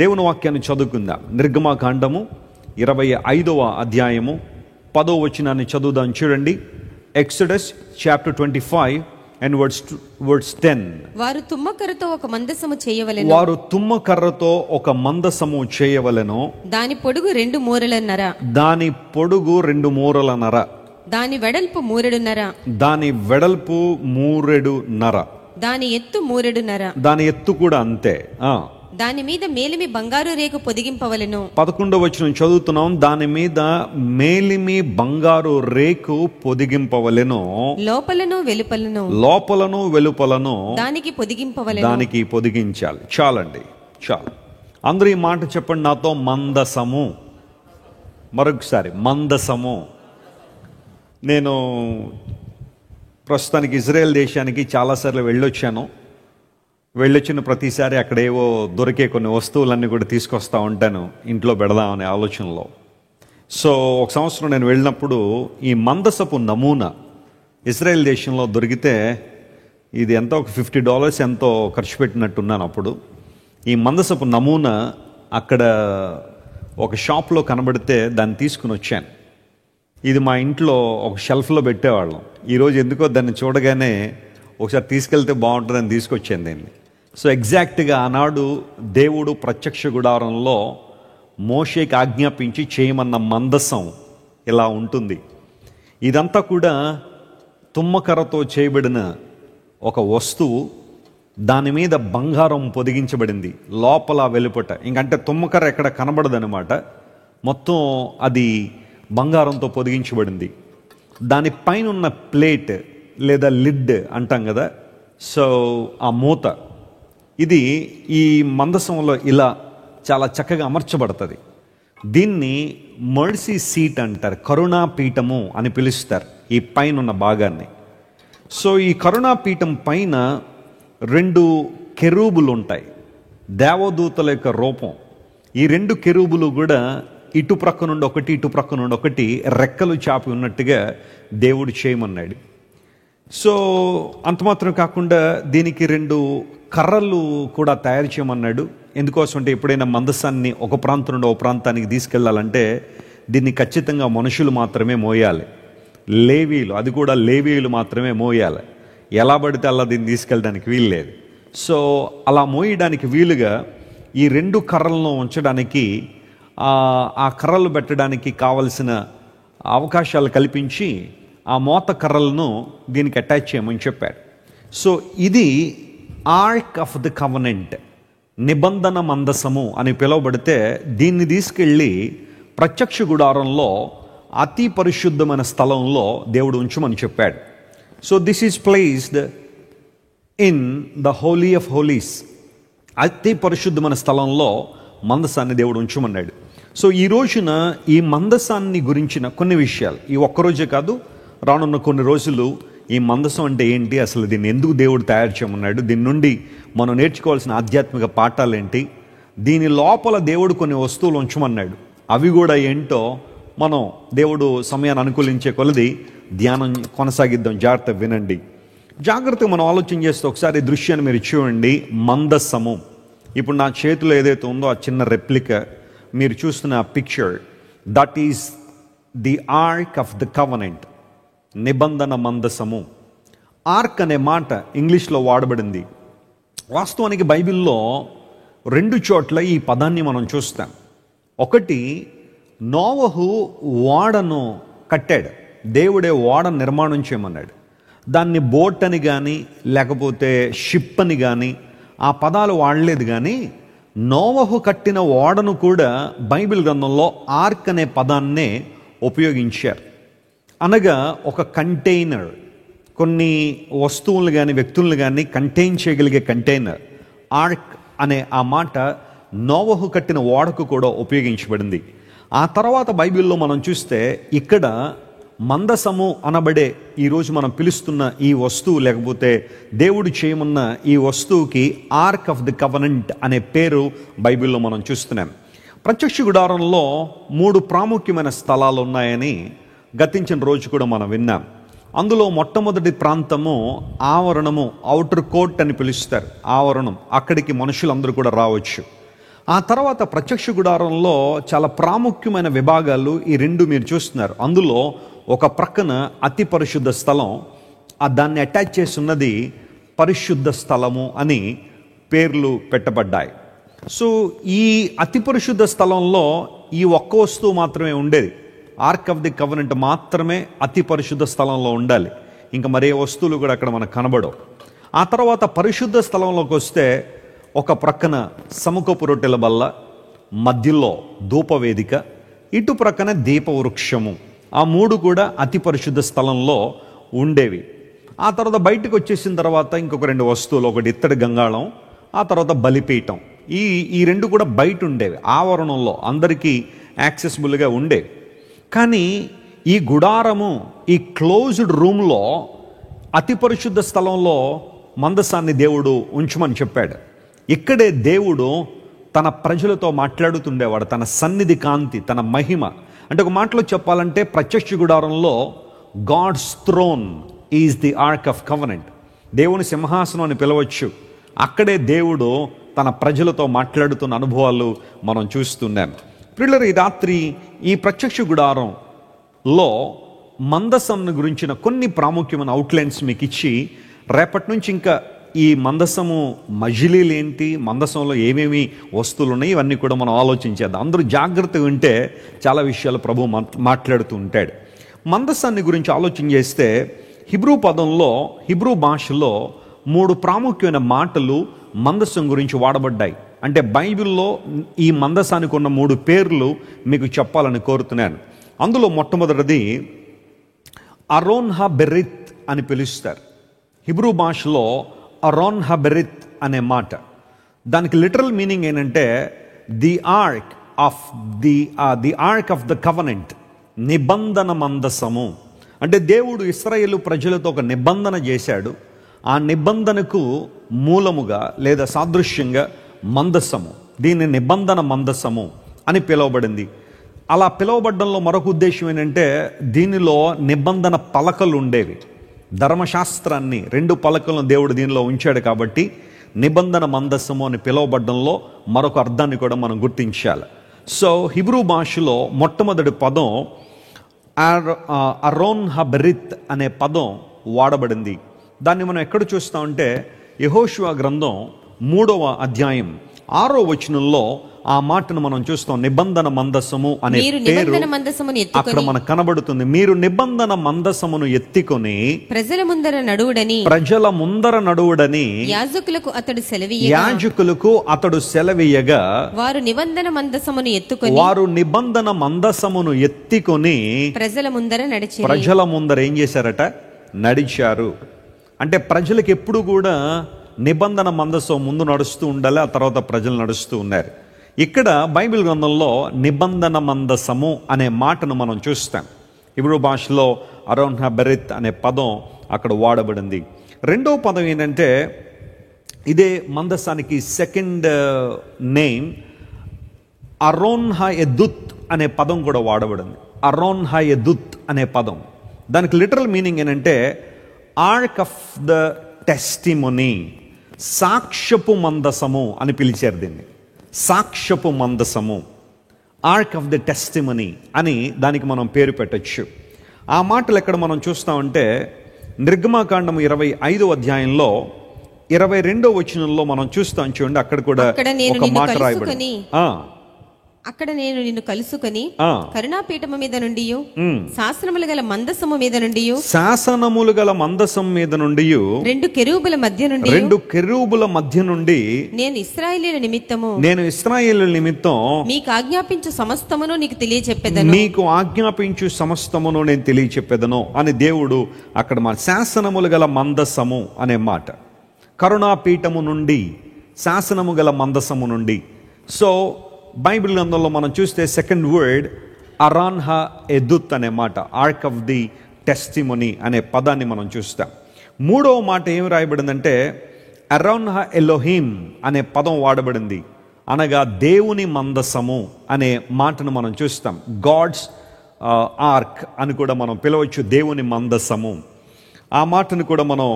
దేవుని వాక్యాన్ని చదువుకుందాం. నిర్గమాకాండము 25వ అధ్యాయము 10వ వచనాన్ని చదువుదాం. చూడండి. Exodus chapter 25 and verse 10. వారు తుమ్మకర్రతో ఒక మందసము చేయవలెను. వారు తుమ్మకర్రతో ఒక మందసము చేయవలెను. దాని పొడుగు 2 మూరలన్నర. దాని పొడుగు 2 మూరలన్నర. దాని వెడల్పు 3 మూరెడున్నర. దాని వెడల్పు 3 మూరెడున్నర. దాని ఎత్తు 3 మూరెడున్నర. దాని ఎత్తు కూడా అంతే. దాని మీద మేలిమి బంగారు రేకు పొదిగింపవలెను. 11వ వచనం చదువుతున్నాం. దాని మీద మేలిమి బంగారు రేకు పొదిగింపవలెను. లోపలను వెలుపలను. లోపలను వెలుపలను దానికి పొదిగింపవలెను. దానికి పొదిగించాలి. చాలండి, చాలు. అందరూ ఈ మాట చెప్పండి నాతో. మందసము. మరొకసారి మందసము. నేను ప్రస్తుతానికి ఇజ్రాయెల్ దేశానికి చాలాసార్లు వెళ్ళొచ్చిన ప్రతిసారి అక్కడ ఏవో దొరికే కొన్ని వస్తువులన్నీ కూడా తీసుకొస్తూ ఉంటాను, ఇంట్లో పెడదామనే ఆలోచనలో. సో ఒక సంవత్సరం నేను వెళ్ళినప్పుడు ఈ మందసపు నమూనా ఇజ్రాయెల్ దేశంలో దొరికితే, ఇది ఎంతో ఒక $50 ఎంతో ఖర్చు పెట్టినట్టున్నాను అప్పుడు. ఈ మందసపు నమూనా అక్కడ ఒక షాప్లో కనబడితే దాన్ని తీసుకుని వచ్చాను. ఇది మా ఇంట్లో ఒక షెల్ఫ్లో పెట్టేవాళ్ళం. ఈరోజు ఎందుకో దాన్ని చూడగానే ఒకసారి తీసుకెళ్తే బాగుంటుందని తీసుకొచ్చాను దీన్ని. సో ఎగ్జాక్ట్గా ఆనాడు దేవుడు ప్రత్యక్ష గుడారంలో మోషేకి ఆజ్ఞాపించి చేయమన్న మందసం ఇలా ఉంటుంది. ఇదంతా కూడా తుమ్మకర్రతో చేయబడిన ఒక వస్తువు. దాని మీద బంగారం పొదిగించబడింది లోపల వెలుపట. ఇంకంటే తుమ్మకర్ర ఎక్కడ కనబడదనమాట. మొత్తం అది బంగారంతో పొదిగించబడింది. దానిపైన ఉన్న ప్లేట్ లేదా లిడ్ అంటాం కదా, సో ఆ మూత, ఇది ఈ మందసంలో ఇలా చాలా చక్కగా అమర్చబడుతుంది. దీన్ని మర్సీ సీట్ అంటారు, కరుణాపీఠము అని పిలుస్తారు ఈ పైన ఉన్న భాగాన్ని. సో ఈ కరుణాపీఠం పైన 2 కెరూబులు ఉంటాయి, దేవదూతల యొక్క రూపం. ఈ 2 కెరూబులు కూడా ఇటు ప్రక్క నుండి ఒకటి, ఇటు ప్రక్క నుండి ఒకటి రెక్కలు చాపి ఉన్నట్టుగా దేవుడు చేయమన్నాడు. సో అంత మాత్రం కాకుండా దీనికి 2 కర్రలు కూడా తయారు చేయమన్నాడు. ఎందుకోసం అంటే ఎప్పుడైనా మందసాన్ని ఒక ప్రాంతం నుండి ఒక ప్రాంతానికి తీసుకెళ్లాలంటే దీన్ని ఖచ్చితంగా మనుషులు మాత్రమే మోయాలి. లేవీలు, అది కూడా లేవీలు మాత్రమే మోయాలి. ఎలా పడితే అలా దీన్ని తీసుకెళ్ళడానికి వీలు లేదు. సో అలా మోయడానికి వీలుగా ఈ 2 కర్రలను ఉంచడానికి, ఆ కర్రలు పెట్టడానికి కావలసిన అవకాశాలు కల్పించి ఆ మోత కర్రలను దీనికి అటాచ్ చేయమని చెప్పాడు. సో ఇది ఆర్క్ ఆఫ్ ది కవనెంట్, నిబంధన మందసము అని పిలువబడితే, దీన్ని తీసుకెళ్ళి ప్రత్యక్ష గుడారంలో అతి పరిశుద్ధమైన స్థలంలో దేవుడు ఉంచమని చెప్పాడు. So this is placed in the holy of holies. అతి పరిశుద్ధమైన స్థలంలో మందసాన్ని దేవుడు ఉంచమన్నాడు. సో ఈ రోజున ఈ మందసాన్ని గురించిన కొన్ని విషయాలు, ఈ ఒక్కరోజే కాదు, రానున్న కొన్ని రోజులు ఈ మందసం అంటే ఏంటి, అసలు దీన్ని ఎందుకు దేవుడు తయారు చేయమన్నాడు, దీని నుండి మనం నేర్చుకోవాల్సిన ఆధ్యాత్మిక పాఠాలు ఏంటి, దీని లోపల దేవుడు కొన్ని వస్తువులు ఉంచమన్నాడు, అవి కూడా ఏంటో మనం దేవుడు సమయాన్ని అనుకూలించే కొలది ధ్యానం కొనసాగిద్దాం. జాగ్రత్తగా వినండి. జాగ్రత్తగా మనం ఆలోచన చేస్తే ఒకసారి ఈ దృశ్యాన్ని మీరు చూడండి. మందసము, ఇప్పుడు నా చేతిలో ఏదైతే ఉందో ఆ చిన్న రెప్లికా మీరు చూస్తున్న ఆ picture, that is the ark of the covenant, నిబంధన మందసము. ఆర్క్ అనే మాట ఇంగ్లీష్లో వాడబడింది. వాస్తవానికి బైబిల్లో 2 చోట్ల ఈ పదాన్ని మనం చూస్తాం. ఒకటి, నోవహు ఓడను కట్టాడు, దేవుడే ఓడ నిర్మాణం చేయమన్నాడు. దాన్ని బోట్ అని కానీ లేకపోతే షిప్ అని కానీ ఆ పదాలు వాడలేదు. కానీ నోవహు కట్టిన ఓడను కూడా బైబిల్ గ్రంథంలో ఆర్క్ అనే పదాన్నే ఉపయోగించారు. అనగా ఒక కంటైనర్, కొన్ని వస్తువులు కానీ వ్యక్తులను కానీ కంటైన్ చేయగలిగే కంటైనర్. ఆర్క్ అనే ఆ మాట నోవహు కట్టిన ఓడకు కూడా ఉపయోగించబడింది. ఆ తర్వాత బైబిల్లో మనం చూస్తే ఇక్కడ మందసము అనబడే ఈరోజు మనం పిలుస్తున్న ఈ వస్తువు, లేకపోతే దేవుడు చేయమన్న ఈ వస్తువుకి ఆర్క్ ఆఫ్ ది కవనెంట్ అనే పేరు బైబిల్లో మనం చూస్తున్నాం. ప్రత్యక్ష గుడారంలో 3 ప్రాముఖ్యమైన స్థలాలు ఉన్నాయని గతించిన రోజు కూడా మనం విన్నాం. అందులో మొట్టమొదటి ప్రాంతము ఆవరణము, ఔటర్ కోర్ట్ అని పిలుస్తారు. ఆవరణం, అక్కడికి మనుషులందరూ కూడా రావచ్చు. ఆ తర్వాత ప్రత్యక్ష గుడారంలో చాలా ప్రాముఖ్యమైన విభాగాలు ఈ రెండు మీరు చూస్తున్నారు. అందులో ఒక ప్రక్కన అతి పరిశుద్ధ స్థలం, దాన్ని అటాచ్ చేసి ఉన్నది పరిశుద్ధ స్థలము అని పేర్లు పెట్టబడ్డాయి. సో ఈ అతి పరిశుద్ధ స్థలంలో ఈ ఒక్క వస్తువు మాత్రమే ఉండేది. ఆర్క్ ఆఫ్ ది కవెనెంట్ మాత్రమే అతి పరిశుద్ధ స్థలంలో ఉండాలి. ఇంకా మరే వస్తువులు కూడా అక్కడ మనకు కనబడవు. ఆ తర్వాత పరిశుద్ధ స్థలంలోకి వస్తే ఒక ప్రక్కన సముఖపు రొట్టెల బల్ల, మధ్యలో ధూపవేదిక, ఇటు ప్రక్కన దీపవృక్షము, ఆ మూడు కూడా అతి పరిశుద్ధ స్థలంలో ఉండేవి. ఆ తర్వాత బయటకు వచ్చేసిన తర్వాత ఇంకొక రెండు వస్తువులు, ఒకటి ఇత్తడి గంగాళం, ఆ తర్వాత బలిపీఠం. ఈ రెండు కూడా బయట ఉండేవి, ఆవరణంలో అందరికీ యాక్సెసిబుల్గా ఉండేవి. కానీ ఈ గుడారము, ఈ క్లోజ్డ్ రూమ్లో అతి పరిశుద్ధ స్థలంలో మందసాన్ని దేవుడు ఉంచమని చెప్పాడు. ఇక్కడే దేవుడు తన ప్రజలతో మాట్లాడుతుండేవాడు. తన సన్నిధి కాంతి, తన మహిమ. అంటే ఒక మాటలో చెప్పాలంటే ప్రత్యక్ష గుడారంలో God's throne is the ark of covenant. దేవుని సింహాసనం అని పిలవచ్చు. అక్కడే దేవుడు తన ప్రజలతో మాట్లాడుతున్న అనుభవాలు మనం చూస్తున్నాం. ప్రియులారా, ఈ రాత్రి ఈ ప్రత్యక్ష గుడారంలో మందసం గురించిన కొన్ని ప్రాముఖ్యమైన అవుట్లైన్స్ మీకు ఇచ్చి, రేపటి నుంచి ఇంకా ఈ మందసము మజిలీలు ఏంటి, మందసంలో ఏమేమి వస్తువులు ఉన్నాయి, ఇవన్నీ కూడా మనం ఆలోచించేద్దాం. అందరూ జాగ్రత్తగా ఉంటే చాలా విషయాలు ప్రభు మాట్లాడుతూ ఉంటాడు. మందసాన్ని గురించి ఆలోచన చేస్తే హిబ్రూ భాషలో 3 ప్రాముఖ్యమైన మాటలు మందసం గురించి వాడబడ్డాయి. అంటే బైబిల్లో ఈ మందసానికి ఉన్న 3 పేర్లు మీకు చెప్పాలని కోరుతున్నాను. అందులో మొట్టమొదటిది అరోన్ హబెరిత్ అని పిలుస్తారు. హిబ్రూ భాషలో అరోన్ హబెరిత్ అనే మాట, దానికి లిటరల్ మీనింగ్ ఏంటంటే the ark of the covenant, నిబంధన మందసము. అంటే దేవుడు ఇశ్రాయేలు ప్రజలతో ఒక నిబంధన చేశాడు. ఆ నిబంధనకు మూలముగా లేదా సాదృశ్యంగా మందసము, దీన్ని నిబంధన మందసము అని పిలువబడింది. అలా పిలువబడ్డంలో మరొక ఉద్దేశం ఏంటంటే దీనిలో నిబంధన పలకలు ఉండేవి. ధర్మశాస్త్రాన్ని 2 పలకలను దేవుడు దీనిలో ఉంచాడు కాబట్టి నిబంధన మందసము అని పిలువబడ్డంలో మరొక అర్థాన్ని కూడా మనం గుర్తించాలి. సో హిబ్రూ భాషలో మొట్టమొదటి పదం అరోన్ హబెరిత్ అనే పదం వాడబడింది. దాన్ని మనం ఎక్కడ చూస్తామంటే యెహోషువ గ్రంథం 3వ అధ్యాయం 6వ వచనంలో ఆ మాటను మనం చూస్తాం. నిబంధన మందసము అనే పేరు అక్కడ మనకు కనబడుతుంది. మీరు నిబంధన మందసమును ఎత్తుకొని ప్రజల ముందర నడువుడని యాజకులకు అతడు సెలవీయగా వారు నిబంధన మందసమును ఎత్తుకొని ప్రజల ముందర ఏం చేశారట? నడిచారు. అంటే ప్రజలకు ఎప్పుడు కూడా నిబంధన మందసం ముందు నడుస్తూ ఉండాలి, ఆ తర్వాత ప్రజలు నడుస్తూ ఉన్నారు. ఇక్కడ బైబిల్ గ్రంథంలో నిబంధన మందసము అనే మాటను మనం చూస్తాం. హిబ్రూ భాషలో అరోన్ హబెరిత్ అనే పదం అక్కడ వాడబడింది. రెండవ పదం ఏంటంటే ఇదే మందసానికి సెకండ్ నేమ్ అరోన్ హయెదుత్ అనే పదం కూడా వాడబడింది. అరోన్ హయెదుత్ అనే పదం, దానికి లిటరల్ మీనింగ్ ఏంటంటే ఆర్క్ ఆఫ్ ద టెస్టిమోనీ, సాక్ష్యపు మందసము అని పిలిచారు దీన్ని. సాక్ష్యపు మందసము, ఆర్క్ ఆఫ్ ద టెస్టిమనీ అని దానికి మనం పేరు పెట్టచ్చు. ఆ మాటలు ఎక్కడ మనం చూస్తామంటే నిర్గమాకాండం 25వ అధ్యాయంలో 22వ వచనంలో మనం చూస్తాం. చూడండి, అక్కడ కూడా ఒక మాట రాయబడింది. అక్కడ నేను నిన్ను కలుసుకొని కరుణాపీఠము మీద నుండి శాసనములు గల మందసము మీద నుండి 2 కెరూబుల మధ్య నుండి నేను ఇశ్రాయేలీయుల నిమిత్తం మీకు ఆజ్ఞాపించు సమస్తమును నేను తెలియచెప్పెదను అని దేవుడు అక్కడ శాసనములు గల మందసము అనే మాట, కరుణాపీఠము నుండి, శాసనము గల మందసము నుండి. సో బైబిల్ గ్రంథంలో మనం చూస్తే సెకండ్ వర్డ్ అరాన్ హయెదుత్ అనే మాట, ఆర్క్ ఆఫ్ ది టెస్టిమోనీ అనే పదాన్ని మనం చూస్తాం. 3వ మాట ఏమి రాయబడిందంటే అరాన్ హఎలోహిమ్ అనే పదం వాడబడింది. అనగా దేవుని మందసము అనే మాటను మనం చూస్తాం. గాడ్స్ ఆర్క్ అని కూడా మనం పిలవచ్చు, దేవుని మందసము. ఆ మాటను కూడా మనం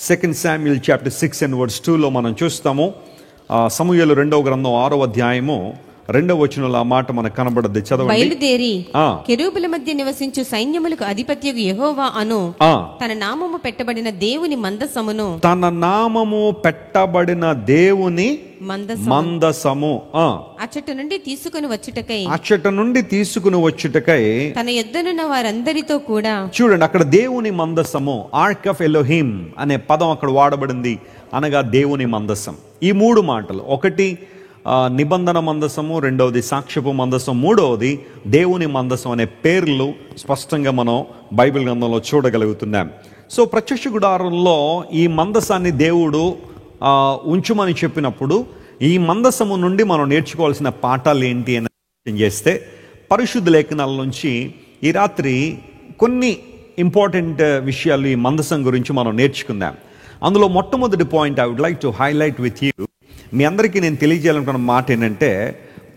2 Samuel chapter 6 and verse 2లో మనం చూస్తాము. సమూయేలు 2వ గ్రంథం 6వ అధ్యాయము 2వ వచనంలో ఆ మాట మనకు కనబడద్ది. చదవండి. బయలుదేరి కెరూబుల మధ్య నివసించు సైన్యములకు అధిపత్యగు యెహోవా అను తన నామము పెట్టబడిన దేవుని మందసమును, తన నామము పెట్టబడిన దేవుని మందసము అచ్చట నుండి తీసుకుని వచ్చుటకై తన యొద్దనున్న వారందరితో కూడా. చూడండి, అక్కడ దేవుని మందసము, ఆర్క్ ఆఫ్ ఎలోహిమ్ అనే పదం అక్కడ వాడబడింది, అనగా దేవుని మందసం. ఈ 3 మాటలు, ఒకటి నిబంధన మందసము, రెండవది సాక్ష్యపు మందసం, మూడవది దేవుని మందసం అనే పేర్లు స్పష్టంగా మనం బైబిల్ గ్రంథంలో చూడగలుగుతున్నాం. సో ప్రత్యక్ష గుడారంలో ఈ మందసాన్ని దేవుడు ఉంచుమని చెప్పినప్పుడు ఈ మందసము నుండి మనం నేర్చుకోవాల్సిన పాఠాలు ఏంటి అని చేస్తే, పరిశుద్ధ లేఖనాల నుంచి ఈ రాత్రి కొన్ని ఇంపార్టెంట్ విషయాలు ఈ మందసం గురించి మనం నేర్చుకుందాం. అందులో మొట్టమొదటి point I would like to highlight with you, మీ అందరికీ నేను తెలియజేయాలనుకున్న మాట ఏంటంటే,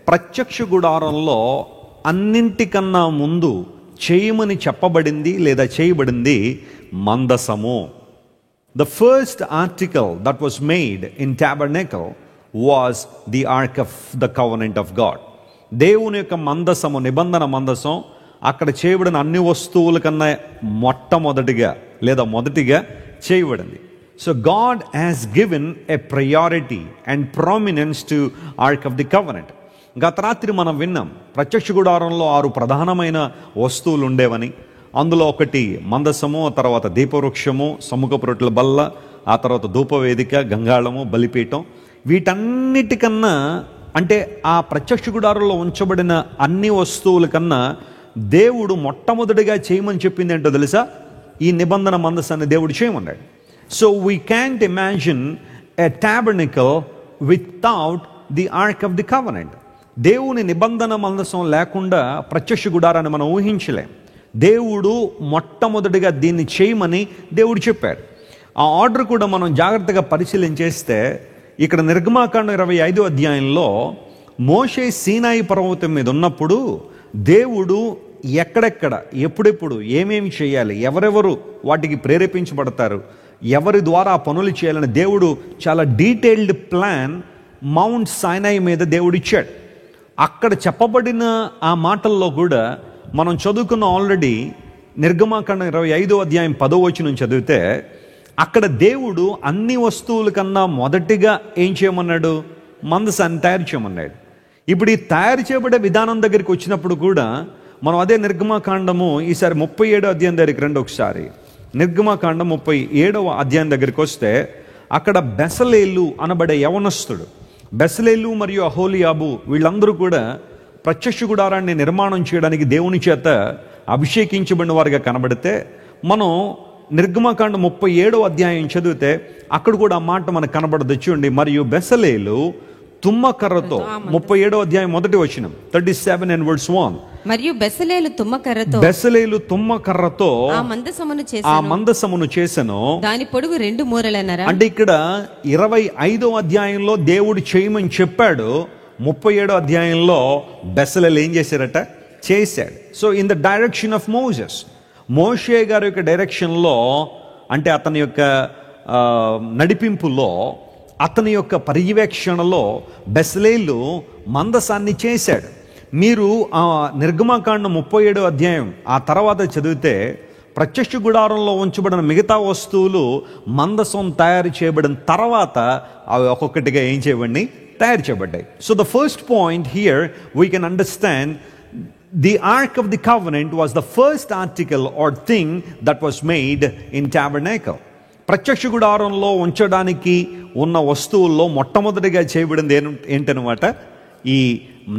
ప్రత్యక్ష గుడారంలో అన్నింటికన్నా ముందు చేయమని చెప్పబడింది లేదా చేయబడింది మందసము. The first article that was made in tabernacle was the ark of the covenant of God. దేవుని యొక్క మందసము, నిబంధన మందసం, అక్కడ చేయబడిన అన్ని వస్తువుల కన్నా మొదటిగా చేయబడింది. So God has given a priority and prominence to Ark of the Covenant. గత రాత్రి మనం విన్నాం, ప్రత్యక్ష గుడారంలో 6 ప్రధానమైన వస్తువులు ఉండేవని. అందులో ఒకటి మందసము, ఆ తర్వాత దీపవృక్షము, సముఖపు రొట్టెల బల్ల, ఆ తర్వాత ధూపవేదిక, గంగాళము, బలిపీఠం. వీటన్నిటికన్నా, అంటే ఆ ప్రత్యక్ష గుడారంలో ఉంచబడిన అన్ని వస్తువుల కన్నా దేవుడు మొట్టమొదటిగా చేయమని చెప్పింది ఏంటో తెలుసా? ఈ నిబంధన మందసాన్ని దేవుడు చేయమన్నాడు. So we can't imagine a tabernacle without the Ark of the Covenant. దేవుని నిబంధన మందసం లేకుండా ప్రత్యక్ష గుడారాన్ని మనం ఊహించలేం. దేవుడు మొట్టమొదటిగా దీన్ని చేయమని దేవుడు చెప్పాడు. ఆ ఆర్డర్ కూడా మనం జాగ్రత్తగా పరిశీలన చేస్తే, ఇక్కడ నిర్గమాకాండం 25వ అధ్యాయంలో మోషే సీనాయి పర్వతం మీద ఉన్నప్పుడు దేవుడు ఎక్కడెక్కడ, ఎప్పుడెప్పుడు, ఏమేమి చేయాలి, ఎవరెవరు వాటికి ప్రేరేపించబడతారు, ఎవరి ద్వారా ఆ పనులు చేయాలని దేవుడు చాలా డీటెయిల్డ్ ప్లాన్ మౌంట్ సైనాయి మీద దేవుడు ఇచ్చాడు. అక్కడ చెప్పబడిన ఆ మాటల్లో కూడా మనం చదువుకున్న ఆల్రెడీ నిర్గమాకాండం 25వ అధ్యాయం 10వ వచనం చదివితే, అక్కడ దేవుడు అన్ని వస్తువుల కన్నా మొదటిగా ఏం చేయమన్నాడు? మందసాన్ని తయారు చేయమన్నాడు. ఇప్పుడు ఈ తయారు చేయబడే విధానం దగ్గరికి వచ్చినప్పుడు కూడా మనం అదే నిర్గమాకాండము ఈసారి 37వ అధ్యాయం దగ్గరికి రండి ఒకసారి. నిర్గమాకాండం 37వ అధ్యాయం దగ్గరికి వస్తే, అక్కడ బెసలేలు అనబడే యవనస్తుడు, బెసలేలు మరియు అహోలియాబు, వీళ్ళందరూ కూడా ప్రత్యక్ష గుడారాన్ని నిర్మాణం చేయడానికి దేవుని చేత అభిషేకించబడిన వారిగా కనబడితే, మనం నిర్గమాకాండం 37వ అధ్యాయం చదివితే అక్కడ కూడా ఆ మాట మనకు కనబడదు. చూడండి, మరియు బెసలేలు తుమ్మకర్రతో, 37వ అధ్యాయం 1వ వచనం, 37 and verse 1. మరియు బెసలేలు తుమ్మకర్రతో ఆ మందసమును చేసెను, దాని పొడుగు 2 మూరలన్నరా. అంటే ఇక్కడ 25వ అధ్యాయంలో దేవుడు చేయమని చెప్పాడు, 37వ అధ్యాయంలో బెసలేలు ఏం చేశారట? చేశాడు. So in the direction of Moses, మోషే గారి యొక్క డైరెక్షన్లో, అంటే అతని యొక్క నడిపింపులో, అతని యొక్క పర్యవేక్షణలో బెసలేలు మందసాన్ని చేశాడు. మీరు ఆ నిర్గమాకాండం 37వ అధ్యాయం ఆ తర్వాత చదివితే, ప్రత్యక్ష గుడారంలో ఉంచబడిన మిగతా వస్తువులు మందసం తయారు చేయబడిన తర్వాత అవి ఒక్కొక్కటిగా ఏం చేయబడి తయారు చేయబడ్డాయి. So the first point here we can understand, the Ark of the Covenant was the first article or thing that was made in tabernacle. ప్రత్యక్ష గుడారంలో ఉంచడానికి ఉన్న వస్తువుల్లో మొట్టమొదటిగా చేయబడింది ఏంటనమాట? ఈ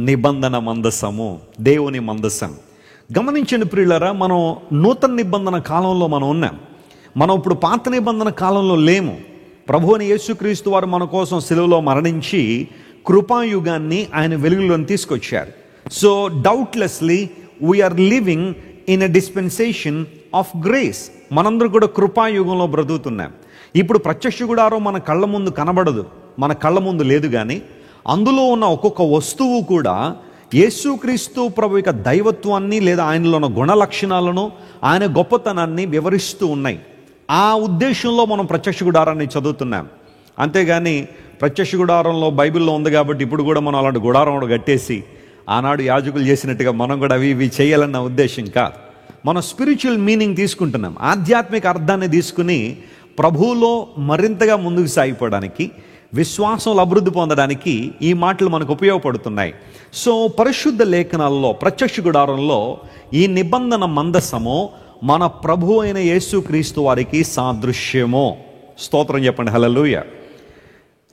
నిబంధన మందసము, దేవుని మందసం. గమనించండి ప్రియులారా, మనం నూతన నిబంధన కాలంలో మనం ఉన్నాం. మనం ఇప్పుడు పాత నిబంధన కాలంలో లేము. ప్రభువుని యేసుక్రీస్తు వారు మన కోసం సిలువలో మరణించి కృపాయుగాన్ని ఆయన వెలుగులోని తీసుకొచ్చారు. So doubtlessly we are living in a dispensation of grace. మనందరూ కూడా కృపాయుగంలో బ్రతుకుతున్నాం. ఇప్పుడు ప్రత్యక్ష గుడారం మన కళ్ళ ముందు కనబడదు, మన కళ్ళ ముందు లేదు, కానీ అందులో ఉన్న ఒక్కొక్క వస్తువు కూడా యేసుక్రీస్తు ప్రభు యొక్క దైవత్వాన్ని లేదా ఆయనలో ఉన్న గుణ లక్షణాలను, ఆయన గొప్పతనాన్ని వివరిస్తూ ఉన్నాయి. ఆ ఉద్దేశంలో మనం ప్రత్యక్ష గుడారాన్ని చదువుతున్నాం. అంతేగాని ప్రత్యక్ష గుడారంలో బైబిల్లో ఉంది కాబట్టి ఇప్పుడు కూడా మనం అలాంటి గుడారం కూడా కట్టేసి ఆనాడు యాజకులు చేసినట్టుగా మనం కూడా అవి ఇవి చేయాలన్న ఉద్దేశం కాదు. మనం స్పిరిచువల్ మీనింగ్ తీసుకుంటున్నాం, ఆధ్యాత్మిక అర్థాన్ని తీసుకుని ప్రభువులో మరింతగా ముందుకు సాగిపోవడానికి, విశ్వాసంలో అభివృద్ధి పొందడానికి ఈ మాటలు మనకు ఉపయోగపడుతున్నాయి. సో పరిశుద్ధ లేఖనాల్లో ప్రత్యక్ష గుడారంలో ఈ నిబంధన మందసము మన ప్రభు అయిన యేసుక్రీస్తు వారికి సాదృశ్యమో. స్తోత్రం చెప్పండి, హల్లెలూయా.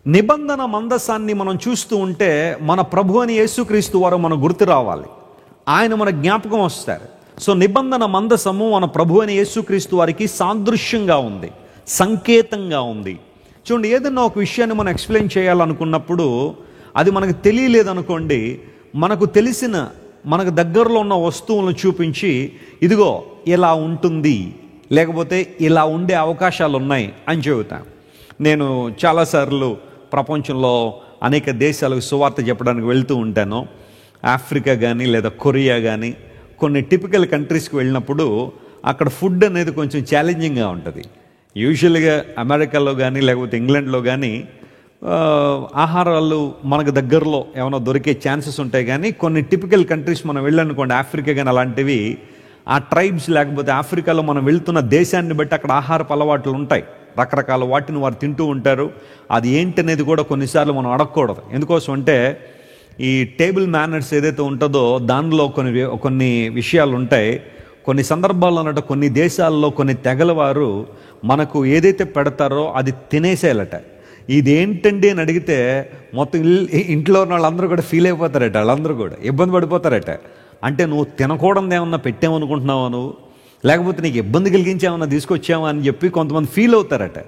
నిబంధన మందసాన్ని మనం చూస్తూ ఉంటే మన ప్రభు అని యేసుక్రీస్తు వారు మన గుర్తు రావాలి, ఆయన మన జ్ఞాపకం వస్తారు. సో నిబంధన మందసము మన ప్రభు అని యేసుక్రీస్తు వారికి సాదృశ్యంగా ఉంది, సంకేతంగా ఉంది. చూడండి, ఏదన్నా ఒక విషయాన్ని మనం ఎక్స్ప్లెయిన్ చేయాలనుకున్నప్పుడు అది మనకు తెలియలేదనుకోండి, మనకు తెలిసిన మనకు దగ్గరలో ఉన్న వస్తువులను చూపించి ఇదిగో ఇలా ఉంటుంది, లేకపోతే ఇలా ఉండే అవకాశాలు ఉన్నాయి అని చెబుతాం. నేను చాలాసార్లు ప్రపంచంలో అనేక దేశాలకు సువార్త చెప్పడానికి వెళ్తూ ఉంటాను. ఆఫ్రికా కానీ లేదా కొరియా కానీ కొన్ని టిపికల్ కంట్రీస్కి వెళ్ళినప్పుడు అక్కడ ఫుడ్ అనేది కొంచెం ఛాలెంజింగ్గా ఉంటుంది. యూజువల్గా అమెరికాలో కానీ లేకపోతే ఇంగ్లాండ్లో కానీ ఆహారాలు మనకు దగ్గరలో ఏమైనా దొరికే ఛాన్సెస్ ఉంటాయి. కానీ కొన్ని టిపికల్ కంట్రీస్ మనం వెళ్ళనుకోండి, ఆఫ్రికా కానీ అలాంటివి, ఆ ట్రైబ్స్ లేకపోతే ఆఫ్రికాలో మనం వెళ్తున్న దేశాన్ని బట్టి అక్కడ ఆహారపు అలవాట్లు ఉంటాయి, రకరకాల వాటిని వారు తింటూ ఉంటారు. అది ఏంటనేది కూడా కొన్నిసార్లు మనం అడగకూడదు. ఎందుకోసం అంటే ఈ టేబుల్ మేనర్స్ ఏదైతే ఉంటుందో దానిలో కొన్ని విషయాలు ఉంటాయి. కొన్ని సందర్భాల్లో అన్నట్టు కొన్ని దేశాల్లో కొన్ని తెగల వారు మనకు ఏదైతే పెడతారో అది తినేసేయాలట. ఇదేంటండి అని అడిగితే మొత్తం ఇంట్లో ఉన్న వాళ్ళందరూ కూడా ఫీల్ అయిపోతారట, వాళ్ళందరూ కూడా ఇబ్బంది పడిపోతారట. అంటే నువ్వు తినకూడదు ఏమన్నా పెట్టామనుకుంటున్నావా, నువ్వు లేకపోతే నీకు ఇబ్బంది కలిగించామన్నా తీసుకొచ్చావా అని చెప్పి కొంతమంది ఫీల్ అవుతారట.